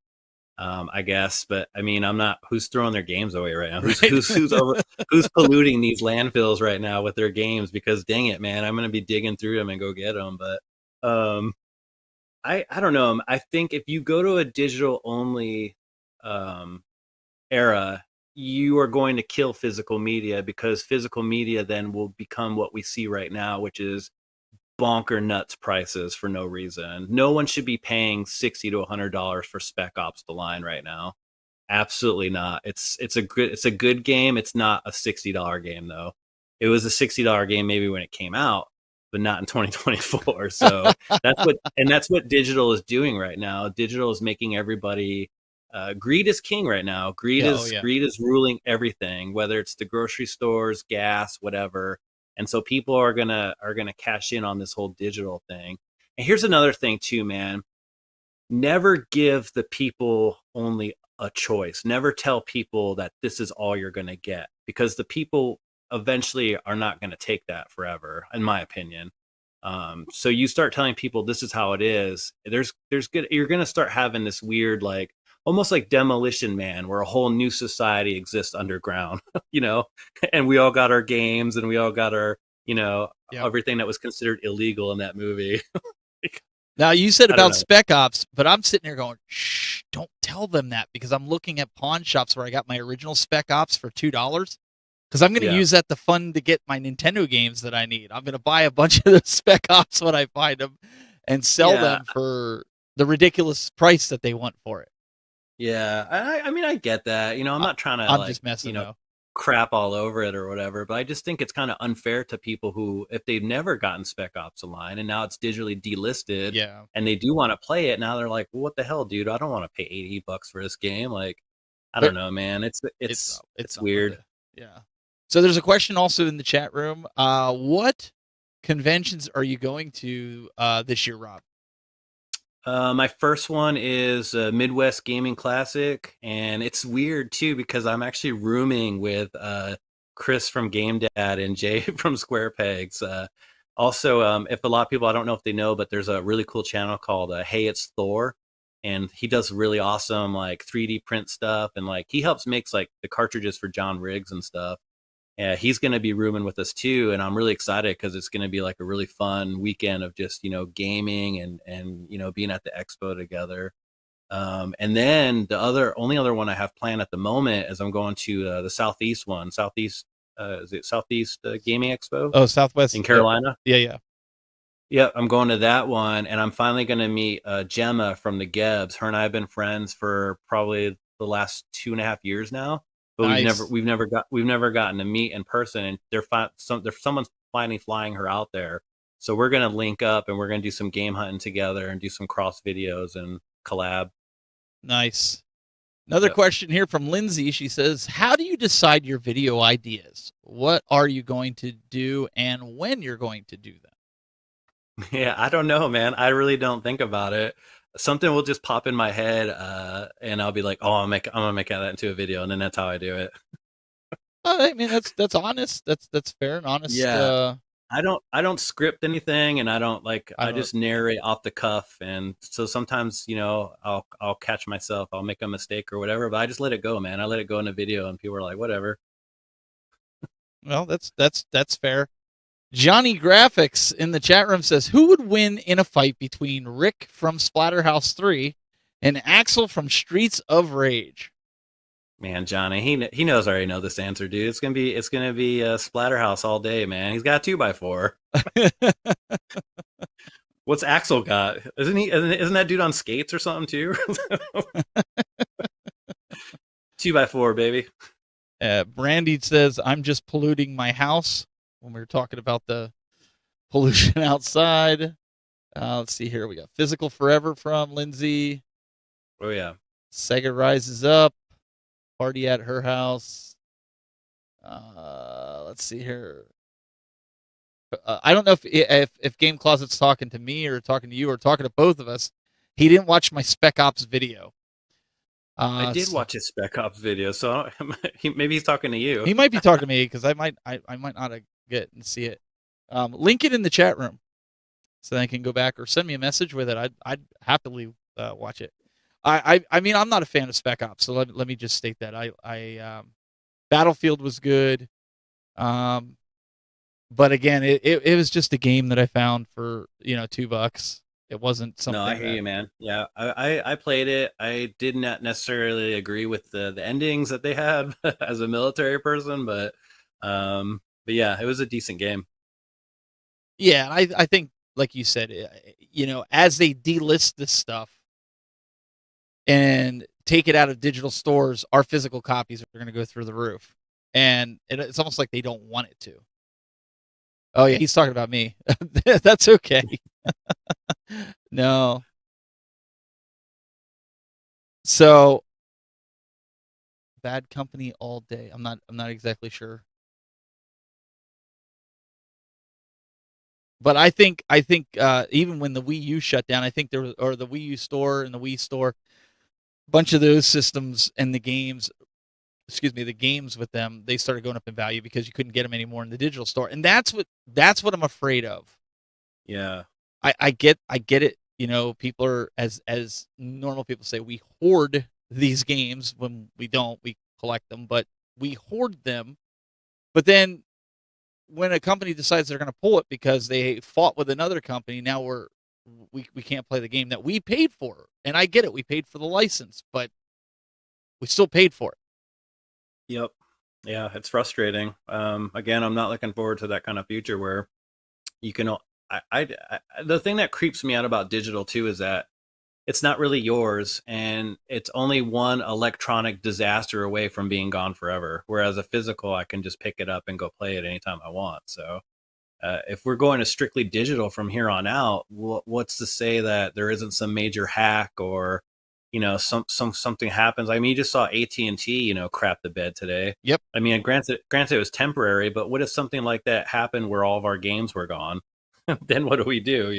S3: I guess, but I mean, I'm not. Who's throwing their games away right now? Who's
S2: Right.
S3: who's polluting these landfills right now with their games? Because dang it, man, I'm gonna be digging through them and go get them. But I don't know. I think if you go to a digital only era, you are going to kill physical media, because physical media then will become what we see right now, which is bonker nuts prices for no reason. No one should be paying $60 to $100 for Spec Ops: The Line right now. Absolutely not. It's a good game. It's not a $60 game though. It was a $60 game maybe when it came out, but not in 2024. So that's what digital is doing right now. Digital is making everybody greed is king right now. Greed is ruling everything, whether it's the grocery stores, gas, whatever. And so people are gonna cash in on this whole digital thing. And here's another thing too, man. Never give the people only a choice. Never tell people that this is all you're gonna get, because the people eventually are not gonna take that forever, in my opinion. So you start telling people this is how it is. You're gonna start having this weird, like almost like Demolition Man, where a whole new society exists underground, and we all got our games and we all got our, everything that was considered illegal in that movie.
S2: Now, you said about Spec Ops, but I'm sitting here going, shh, don't tell them that, because I'm looking at pawn shops where I got my original Spec Ops for $2, because I'm going to use that to fund to get my Nintendo games that I need. I'm going to buy a bunch of the Spec Ops when I find them and sell them for the ridiculous price that they want for it.
S3: Yeah, I mean, I get that. I'm not trying to
S2: just messing
S3: crap all over it or whatever, but I just think it's kind of unfair to people who, if they've never gotten Spec Ops: The Line and now it's digitally delisted, and they do want to play it, now they're like, well, what the hell, dude? I don't want to pay $80 for this game. Like, I don't know, man. It's weird.
S2: Yeah. So there's a question also in the chat room. What conventions are you going to this year, Rob?
S3: My first one is Midwest Gaming Classic, and it's weird too because I'm actually rooming with Chris from Game Dad and Jay from Square Pegs. Also, if a lot of people, I don't know if they know, but there's a really cool channel called Hey It's Thor, and he does really awesome like 3D print stuff, and like he helps makes like the cartridges for John Riggs and stuff. He's going to be rooming with us too, and I'm really excited because it's going to be like a really fun weekend of just gaming and being at the expo together. And then the only other one I have planned at the moment is I'm going to the Southeast one. Southeast is it Southeast Gaming Expo?
S2: Oh, Southwest
S3: in Carolina.
S2: Yeah.
S3: Yeah, I'm going to that one, and I'm finally going to meet Gemma from the Gebs. Her and I have been friends for probably the last 2.5 years now. But
S2: nice.
S3: we've never gotten to meet in person, and someone's finally flying her out there. So we're gonna link up and we're gonna do some game hunting together and do some cross videos and collab.
S2: Nice. Another question here from Lindsay. She says, "How do you decide your video ideas? What are you going to do, and when you're going to do them?"
S3: Yeah, I don't know, man. I really don't think about it. Something will just pop in my head, and I'll be like, "Oh, I'm gonna make that into a video," and then that's how I do it.
S2: I mean, that's honest. That's fair and honest.
S3: Yeah, I don't script anything, and I don't I just narrate off the cuff, and so sometimes I'll catch myself, I'll make a mistake or whatever, but I just let it go, man. I let it go in a video, and people are like, "Whatever."
S2: Well, that's fair. Johnny Graphics in the chat room says, "Who would win in a fight between Rick from Splatterhouse 3 and Axel from Streets of Rage?"
S3: Man, Johnny, he knows I already know this answer, dude. It's gonna be Splatterhouse all day, man. He's got a 2x4. What's Axel got? Isn't that dude on skates or something too? 2x4, baby.
S2: Brandy says, "I'm just polluting my house when we were talking about the pollution outside. Let's see here. We got Physical Forever from Lindsay.
S3: Oh yeah.
S2: Sega Rises Up. Party at Her House. Let's see here. I don't know if Game Closet's talking to me or talking to you or talking to both of us. He didn't watch my Spec Ops video.
S3: I did watch his Spec Ops video, so maybe he's talking to you.
S2: He might be talking to me because I might not get and see it. Link it in the chat room so that I can go back or send me a message with it. I'd happily watch it. I mean, I'm not a fan of Spec Ops, so let me just state that. I Battlefield was good. But again, it was just a game that I found for, $2. It wasn't something.
S3: No, I hear you, man. Yeah, I played it. I did not necessarily agree with the endings that they had as a military person, but yeah, it was a decent game.
S2: Yeah, I think, like you said, as they delist this stuff and take it out of digital stores, our physical copies are going to go through the roof, and it's almost like they don't want it to. Oh yeah, he's talking about me. That's okay. No. So, Bad Company all day. I'm not exactly sure. But I think even when the Wii U shut down, I think the Wii U store and the Wii store, a bunch of those systems and the games with them, they started going up in value because you couldn't get them anymore in the digital store. And that's what I'm afraid of.
S3: Yeah.
S2: I get it. People are, as normal people say, we hoard these games. When we don't, we collect them, but we hoard them. But then when a company decides they're going to pull it because they fought with another company, now we can't play the game that we paid for. And I get it. We paid for the license, but we still paid for it.
S3: Yep. Yeah, it's frustrating. Again, I'm not looking forward to that kind of future where you can. The thing that creeps me out about digital too is that it's not really yours, and it's only one electronic disaster away from being gone forever. Whereas a physical, I can just pick it up and go play it anytime I want. So, if we're going to strictly digital from here on out, what's to say that there isn't some major hack or something happens? I mean, you just saw AT&T, crap the bed today.
S2: Yep.
S3: I mean, granted it was temporary, but what if something like that happened where all of our games were gone? Then what do we do?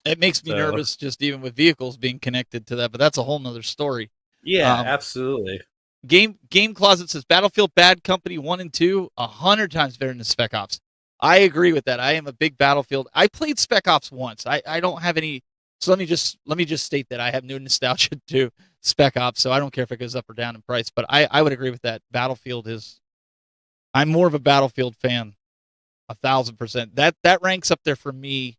S2: It makes me nervous just even with vehicles being connected to that, but that's a whole nother story.
S3: Yeah, absolutely.
S2: Game Closet says Battlefield Bad Company 1 and 2 100 times better than Spec Ops. I agree with that. I am a big Battlefield. I played Spec Ops once. I don't have any. So let me just state that I have no nostalgia to Spec Ops, so I don't care if it goes up or down in price. But I would agree with that. Battlefield is. I'm more of a Battlefield fan, 1,000%. That ranks up there for me,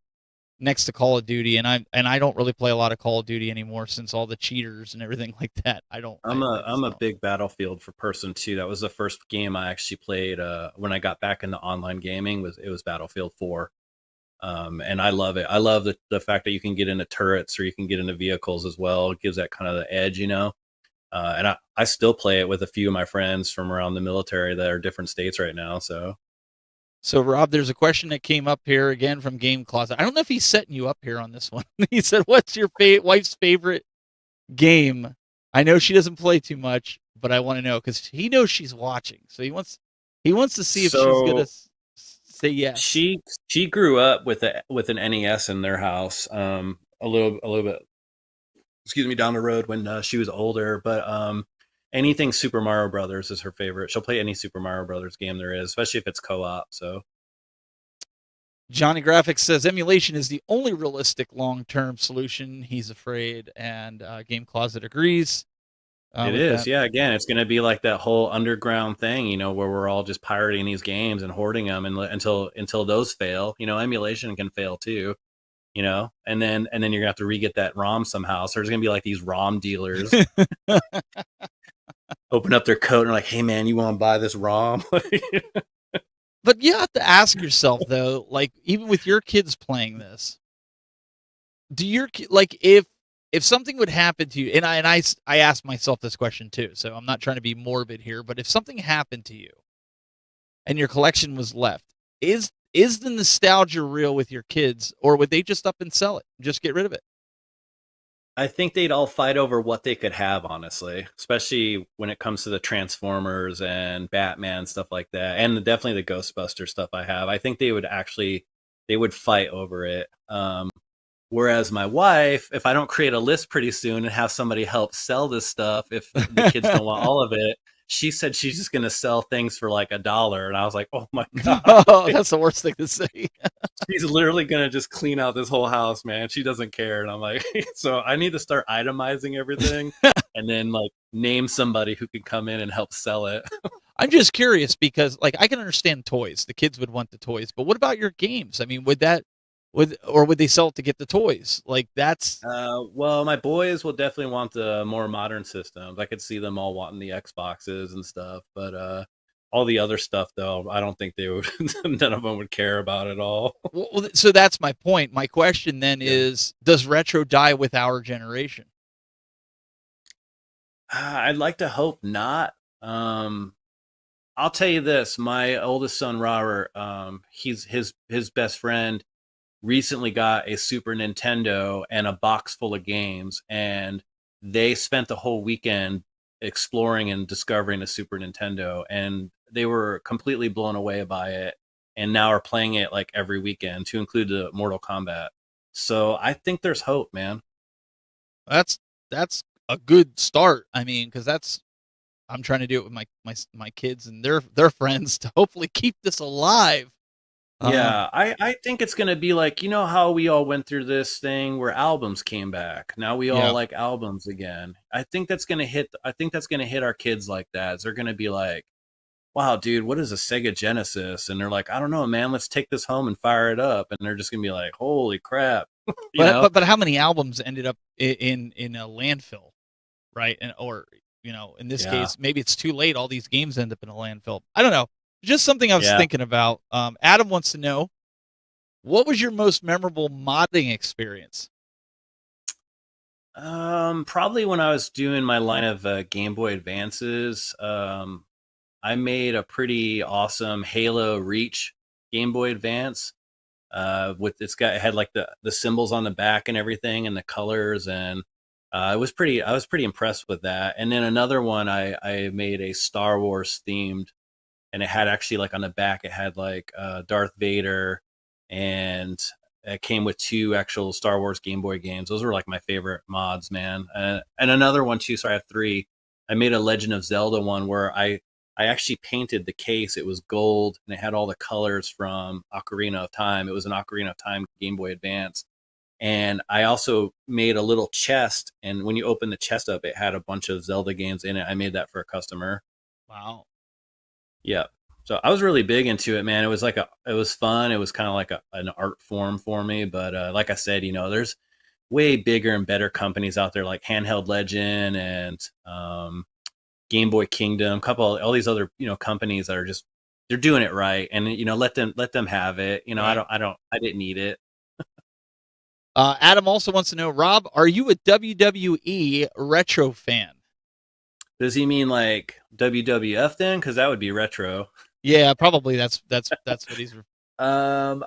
S2: next to Call of Duty, and I don't really play a lot of Call of Duty anymore since all the cheaters and everything like that. I'm
S3: a big Battlefield for person too. That was the first game I actually played when I got back into online gaming. It was Battlefield 4. And I love it. I love the fact that you can get into turrets or you can get into vehicles as well. It gives that kind of the edge, and I still play it with a few of my friends from around the military that are different states right now. So
S2: Rob, there's a question that came up here again from Game Closet. I don't know if he's setting you up here on this one. He said, "What's your wife's favorite game?" I know she doesn't play too much, but I want to know because he knows she's watching, so he wants to see if she's gonna say yes.
S3: She grew up with an NES in their house, a little bit, excuse me, down the road when she was older. But anything Super Mario Brothers is her favorite. She'll play any Super Mario Brothers game there is, especially if it's co-op. So
S2: Johnny Graphics says emulation is the only realistic long-term solution. He's afraid, and Game Closet agrees.
S3: It is, yeah. Again, it's going to be like that whole underground thing, where we're all just pirating these games and hoarding them, and until those fail. Emulation can fail too, and then you're gonna have to re-get that ROM somehow. So there's gonna be like these ROM dealers open up their coat and are like, "Hey, man, you want to buy this ROM?"
S2: But you have to ask yourself though, like even with your kids playing this, do your like if something would happen to you, and I asked myself this question too, so I'm not trying to be morbid here, but if something happened to you and your collection was left, is is the nostalgia real with your kids, or would they just up and sell it, just get rid of it?
S3: I think they'd all fight over what they could have, honestly, especially when it comes to the Transformers and Batman stuff like that, and definitely the Ghostbuster stuff I have. I think they would fight over it. Whereas my wife, if I don't create a list pretty soon and have somebody help sell this stuff, if the kids don't want all of it, she said she's just going to sell things for like $1. And I was like, oh my God.
S2: Oh, that's the worst thing to say.
S3: She's literally going to just clean out this whole house, man. She doesn't care. And I'm like, so I need to start itemizing everything and then like name somebody who can come in and help sell it.
S2: I'm just curious because like I can understand toys. The kids would want the toys, but what about your games? I mean, would they sell it to get the toys? Like that's
S3: well, my boys will definitely want the more modern systems. I could see them all wanting the Xboxes and stuff, but all the other stuff though, I don't think they would. None of them would care about it all.
S2: well, so that's my point. My question then is, does retro die with our generation?
S3: I'd like to hope not. I'll tell you this: my oldest son Robert, he's his best friend recently got a Super Nintendo and a box full of games, and they spent the whole weekend exploring and discovering a Super Nintendo, and they were completely blown away by it, and now are playing it like every weekend, to include the Mortal Kombat. So I think there's hope, man.
S2: That's a good start. I mean, because I'm trying to do it with my kids and their friends to hopefully keep this alive.
S3: Yeah, I think it's going to be like, you know how we all went through this thing where albums came back. Now we all like albums again. I think that's going to hit our kids like that. They're going to be like, wow, dude, what is a Sega Genesis? And they're like, I don't know, man, let's take this home and fire it up. And they're just going to be like, holy crap.
S2: But how many albums ended up in a landfill, right? And or in this case, maybe it's too late. All these games end up in a landfill. I don't know. Just something I was thinking about. Adam wants to know, what was your most memorable modding experience?
S3: Probably when I was doing my line of Game Boy Advances. I made a pretty awesome Halo Reach Game Boy Advance. It had like the symbols on the back and everything, and the colors, and I was pretty impressed with that. And then another one, I made a Star Wars themed. And it had actually like on the back, it had like Darth Vader, and it came with 2 actual Star Wars Game Boy games. Those were like my favorite mods, man. And another one too. So I have 3. I made a Legend of Zelda one where I actually painted the case. It was gold and it had all the colors from Ocarina of Time. It was an Ocarina of Time Game Boy Advance. And I also made a little chest. And when you open the chest up, it had a bunch of Zelda games in it. I made that for a customer.
S2: Wow.
S3: Yeah. So I was really big into it, man. It was fun. It was kind of like an art form for me. But like I said, there's way bigger and better companies out there like Handheld Legend and Game Boy Kingdom, all these other, companies that are just, they're doing it right. And, let them have it. I didn't need it.
S2: Adam also wants to know, Rob, are you a WWE retro fan?
S3: Does he mean like WWF then? Because that would be retro.
S2: Yeah, probably that's what he's.
S3: I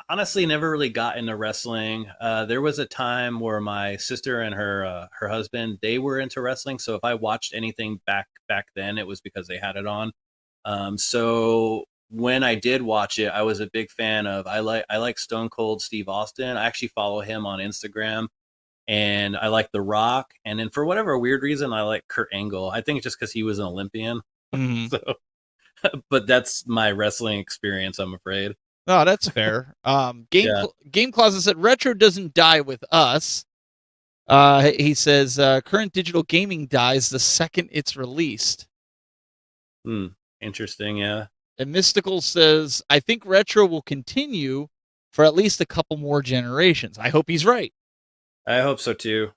S3: honestly never really got into wrestling. There was a time where my sister and her husband, they were into wrestling. So if I watched anything back then, it was because they had it on. So when I did watch it, I was a big fan of. I like Stone Cold Steve Austin. I actually follow him on Instagram. And I like The Rock. And then for whatever weird reason, I like Kurt Angle. I think just because he was an Olympian.
S2: Mm-hmm.
S3: So, but that's my wrestling experience, I'm afraid.
S2: No, that's fair. Game Closet said, retro doesn't die with us. He says, current digital gaming dies the second it's released.
S3: Interesting, yeah.
S2: And Mystical says, I think retro will continue for at least a couple more generations. I hope he's right.
S3: I hope so too.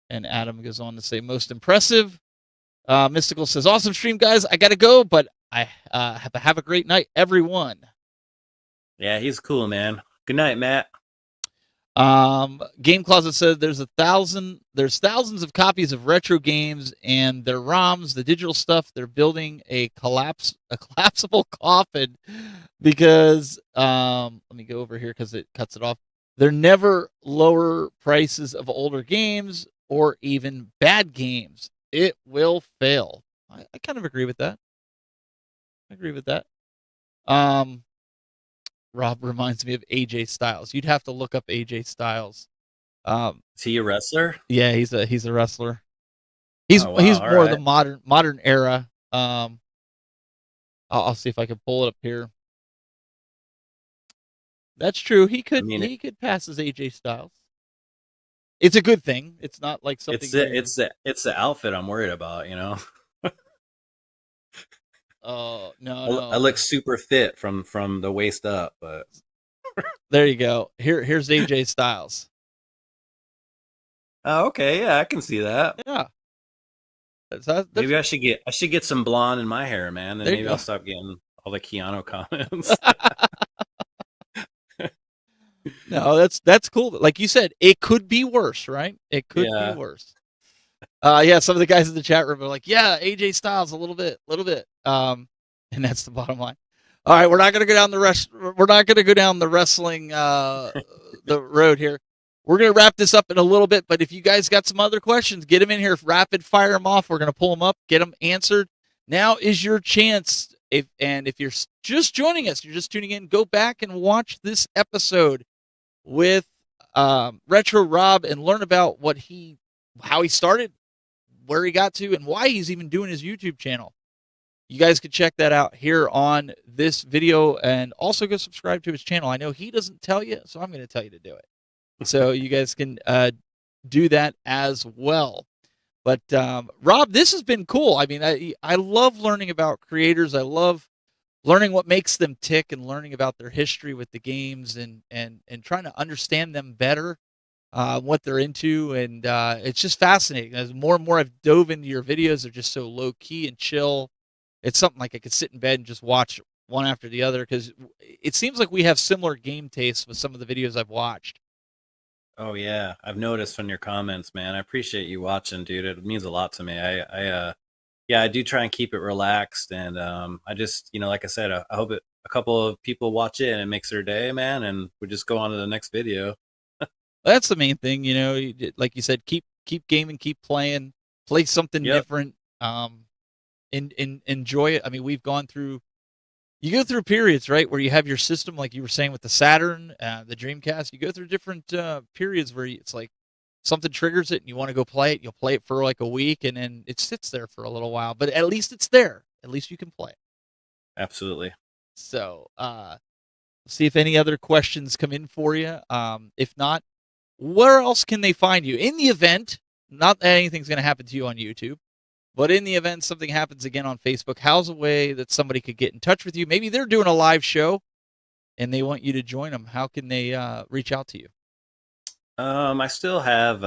S2: And Adam goes on to say, most impressive. Mystical says, awesome stream, guys. I got to go, but I have a great night, everyone.
S3: Yeah, he's cool, man. Good night, Matt.
S2: Game Closet said there's thousands of copies of retro games and their ROMs, the digital stuff. They're building a collapsible coffin because let me go over here because it cuts it off. They're never lower prices of older games or even bad games. It will fail. I kind of agree with that. Rob reminds me of AJ Styles. You'd have to look up AJ Styles.
S3: Is he a wrestler?
S2: Yeah, he's a wrestler. He's
S3: Oh, wow,
S2: he's
S3: all
S2: more of
S3: right.
S2: the modern era. I'll see if I can pull it up here. That's true. He
S3: I mean,
S2: could pass as AJ Styles. It's a good thing. It's not like something.
S3: it's the outfit I'm worried about. You know,
S2: Oh no,
S3: I
S2: no.
S3: look super fit from the waist up, but
S2: There you go. Here's AJ Styles.
S3: oh, okay, yeah, I can see that.
S2: Yeah.
S3: Maybe I should get some blonde in my hair, man, and
S2: There you
S3: maybe
S2: go.
S3: I'll stop getting all the Keanu comments.
S2: No, that's cool. Like you said, it could be worse, right? It could
S3: Yeah.
S2: be worse. Yeah, some of the guys in the chat room are like, yeah, AJ Styles a little bit. And that's the bottom line. All right, we're not going to go down the wrestling the road here. We're going to wrap this up in a little bit, but if you guys got some other questions, get them in here. Rapid fire them off. We're going to pull them up, get them answered. Now is your chance. If you're just joining us, you're just tuning in, go back and watch this episode with Retro Rob and learn about how he started, where he got to, and why he's even doing his YouTube channel. You guys can check that out here on this video, and also go subscribe to his channel. I know he doesn't tell you, so I'm going to tell you to do it. So you guys can do that as well. But Rob, this has been cool. I mean, I love learning about creators. I love learning what makes them tick and learning about their history with the games and trying to understand them better, what they're into. And it's just fascinating. As more and more I've dove into your videos, they're just so low key and chill. It's something like I could sit in bed and just watch one after the other, because it seems like we have similar game tastes with some of the videos I've watched.
S3: Oh yeah, I've noticed from your comments, man. I appreciate you watching, dude. It means a lot to me. Yeah, I do try and keep it relaxed, and I just, like I said, I hope a couple of people watch it and it makes their day, man, and we just go on to the next video.
S2: That's the main thing, like you said, keep gaming, keep playing, play something different, and enjoy it. I mean, you go through periods, right, where you have your system, like you were saying with the Saturn, the Dreamcast. You go through different periods where it's like something triggers it and you want to go play it. You'll play it for like a week, and then it sits there for a little while, but at least it's there. At least you can play it.
S3: Absolutely.
S2: So see if any other questions come in for you. If not, where else can they find you? In the event, not that anything's going to happen to you on YouTube, but in the event something happens again on Facebook, how's a way that somebody could get in touch with you? Maybe they're doing a live show and they want you to join them. How can they reach out to you?
S3: I still have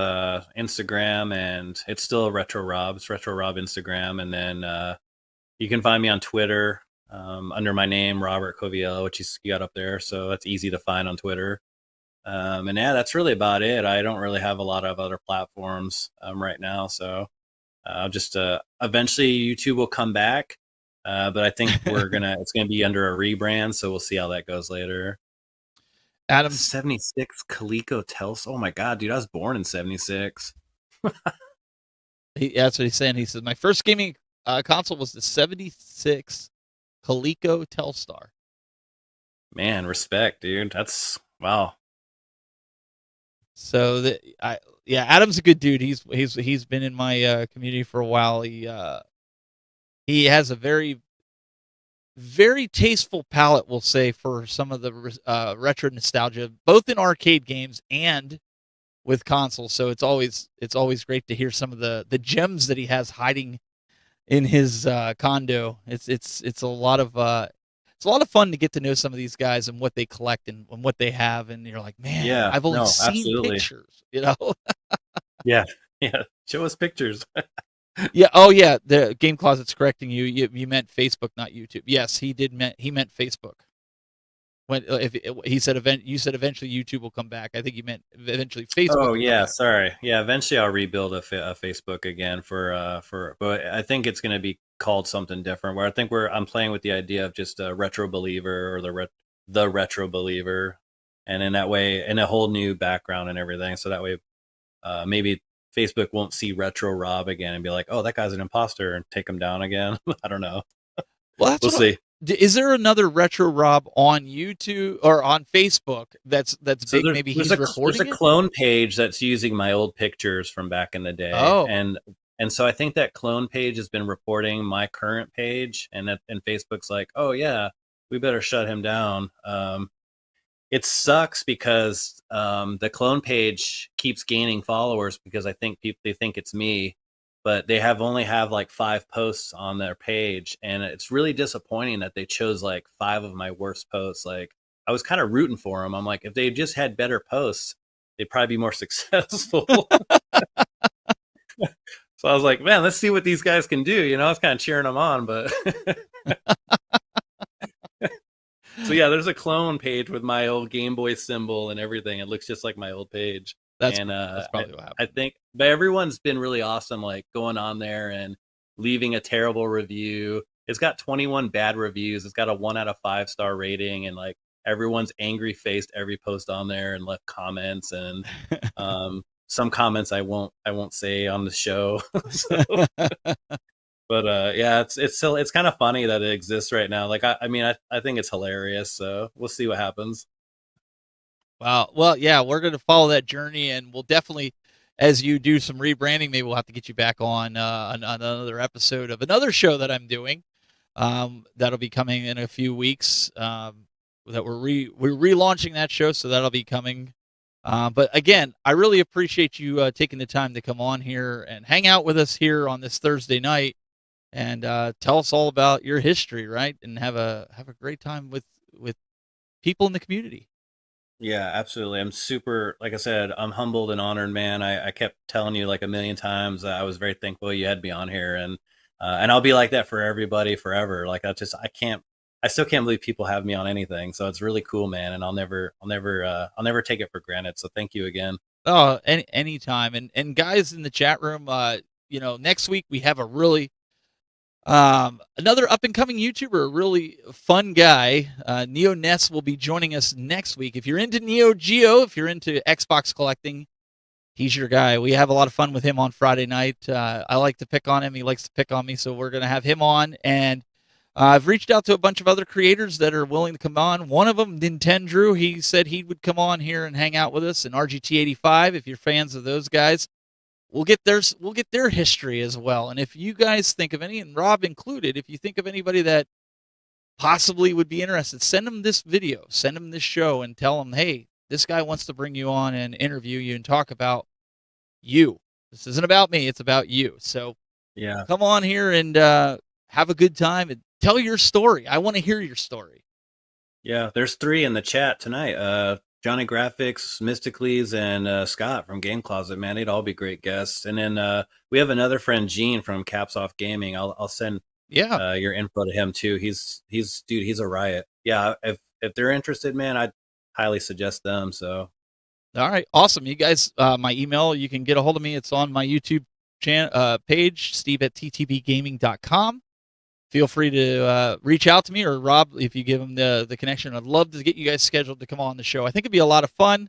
S3: Instagram, and it's still Retro Rob. It's Retro Rob Instagram, and then you can find me on Twitter under my name, Robert Coviello, which you got up there, so that's easy to find on Twitter. And yeah, that's really about it. I don't really have a lot of other platforms right now, so I'll just eventually YouTube will come back, but I think it's gonna be under a rebrand, so we'll see how that goes later.
S2: Adam,
S3: 76 Coleco Telstar. Oh my god, dude, I was born in 76.
S2: That's what he's saying. He says my first gaming console was the 76 Coleco Telstar.
S3: Man, respect, dude. That's wow.
S2: So Adam's a good dude. He's been in my community for a while. He has a very, very tasteful palette, we'll say, for some of the retro nostalgia, both in arcade games and with consoles. So it's always great to hear some of the gems that he has hiding in his condo. It's a lot of fun to get to know some of these guys and what they collect and what they have, and you're like, man, yeah, I've only seen pictures,
S3: Yeah. Show us pictures.
S2: Yeah. Oh, yeah. The Game Closet's correcting you. You meant Facebook, not YouTube. Yes, he meant Facebook. When if he said you said eventually YouTube will come back. I think you meant eventually Facebook.
S3: Oh
S2: will come
S3: yeah,
S2: back.
S3: sorry. Yeah, eventually I'll rebuild a Facebook again but I think it's going to be called something different. Where I think I'm playing with the idea of just a retro believer or the retro believer, and in that way, in a whole new background and everything. So that way, maybe Facebook won't see retro Rob again and be like, "Oh, that guy's an imposter," and take him down again. I don't know.
S2: Well, that's
S3: We'll see.
S2: Is there another Retro Rob on YouTube or on Facebook that's
S3: So
S2: big? Maybe he's
S3: there's
S2: reporting
S3: a
S2: it.
S3: clone page that's using my old pictures from back in the day,
S2: Oh,
S3: and so I think that clone page has been reporting my current page, and Facebook's like, oh yeah, we better shut him down. It sucks because the clone page keeps gaining followers because I think they think it's me, but they only have like 5 posts on their page, and it's really disappointing that they chose like 5 of my worst posts. Like I was kind of rooting for them. I'm like, if they just had better posts, they'd probably be more successful. So I was like, man, let's see what these guys can do. You know, I was kind of cheering them on, but so yeah, there's a clone page with my old Game Boy symbol and everything. It looks just like my old page.
S2: that's probably what
S3: I
S2: happened.
S3: think, but everyone's been really awesome, like going on there and leaving a terrible review. It's got 21 bad reviews. It's got a 1 out of 5 star rating, and like everyone's angry faced every post on there and left comments, and some comments I won't say on the show. So, but yeah, it's kind of funny that it exists right now. Like I mean, I think it's hilarious. So we'll see what happens.
S2: Wow. Well, yeah, we're going to follow that journey, and we'll definitely, as you do some rebranding, maybe we'll have to get you back on another episode of another show that I'm doing. That'll be coming in a few weeks. That we're relaunching that show, so that'll be coming. But again, I really appreciate you taking the time to come on here and hang out with us here on this Thursday night, and tell us all about your history, right? And have a great time with people in the community.
S3: Yeah, absolutely. I'm super, like I said, I'm humbled and honored, man. I kept telling you like a million times that I was very thankful you had me on here, and I'll be like that for everybody forever. Like I still can't believe people have me on anything. So it's really cool, man. And I'll never take it for granted. So thank you again.
S2: Oh, anytime. And guys in the chat room, next week we have a really another up and coming YouTuber, a really fun guy. Neo Ness will be joining us next week. If you're into Neo Geo, if you're into Xbox collecting, he's your guy. We have a lot of fun with him on Friday night. I like to pick on him. He likes to pick on me. So we're going to have him on. And I've reached out to a bunch of other creators that are willing to come on. One of them, Nintendo, he said he would come on here and hang out with us. And RGT85, if you're fans of those guys, we'll get their history as well. And if you guys think of any, and Rob included, if you think of anybody that possibly would be interested, send them this video, send them this show, and tell them, hey, this guy wants to bring you on and interview you and talk about you. This isn't about me, it's about you. So
S3: Yeah.
S2: come on here and have a good time and tell your story. I want to hear your story.
S3: Yeah, there's 3 in the chat tonight. Johnny Graphics, Mysticles, and Scott from Game Closet. Man, they'd all be great guests. And then we have another friend, Gene from Caps Off Gaming. I'll send your info to him too. He's a riot. Yeah, if they're interested, man, I'd highly suggest them. So,
S2: all right, awesome. You guys, my email, you can get a hold of me. It's on my YouTube page, steve@ttbgaming.com. Feel free to reach out to me, or Rob, if you give him the connection. I'd love to get you guys scheduled to come on the show. I think it'd be a lot of fun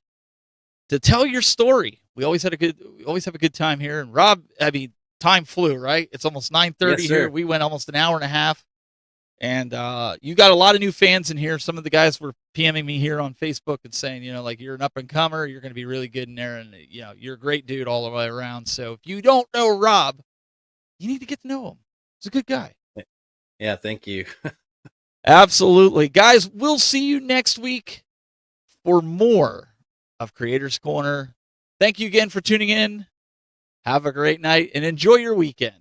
S2: to tell your story. We always have a good time here. And Rob, I mean, time flew, right? It's almost 9:30 here. We went almost an hour and a half. And you got a lot of new fans in here. Some of the guys were PMing me here on Facebook and saying, like, you're an up and comer, you're going to be really good in there, and you're a great dude all the way around. So if you don't know Rob, you need to get to know him. He's a good guy.
S3: Yeah, thank you.
S2: Absolutely. Guys, we'll see you next week for more of Creators Corner. Thank you again for tuning in. Have a great night and enjoy your weekend.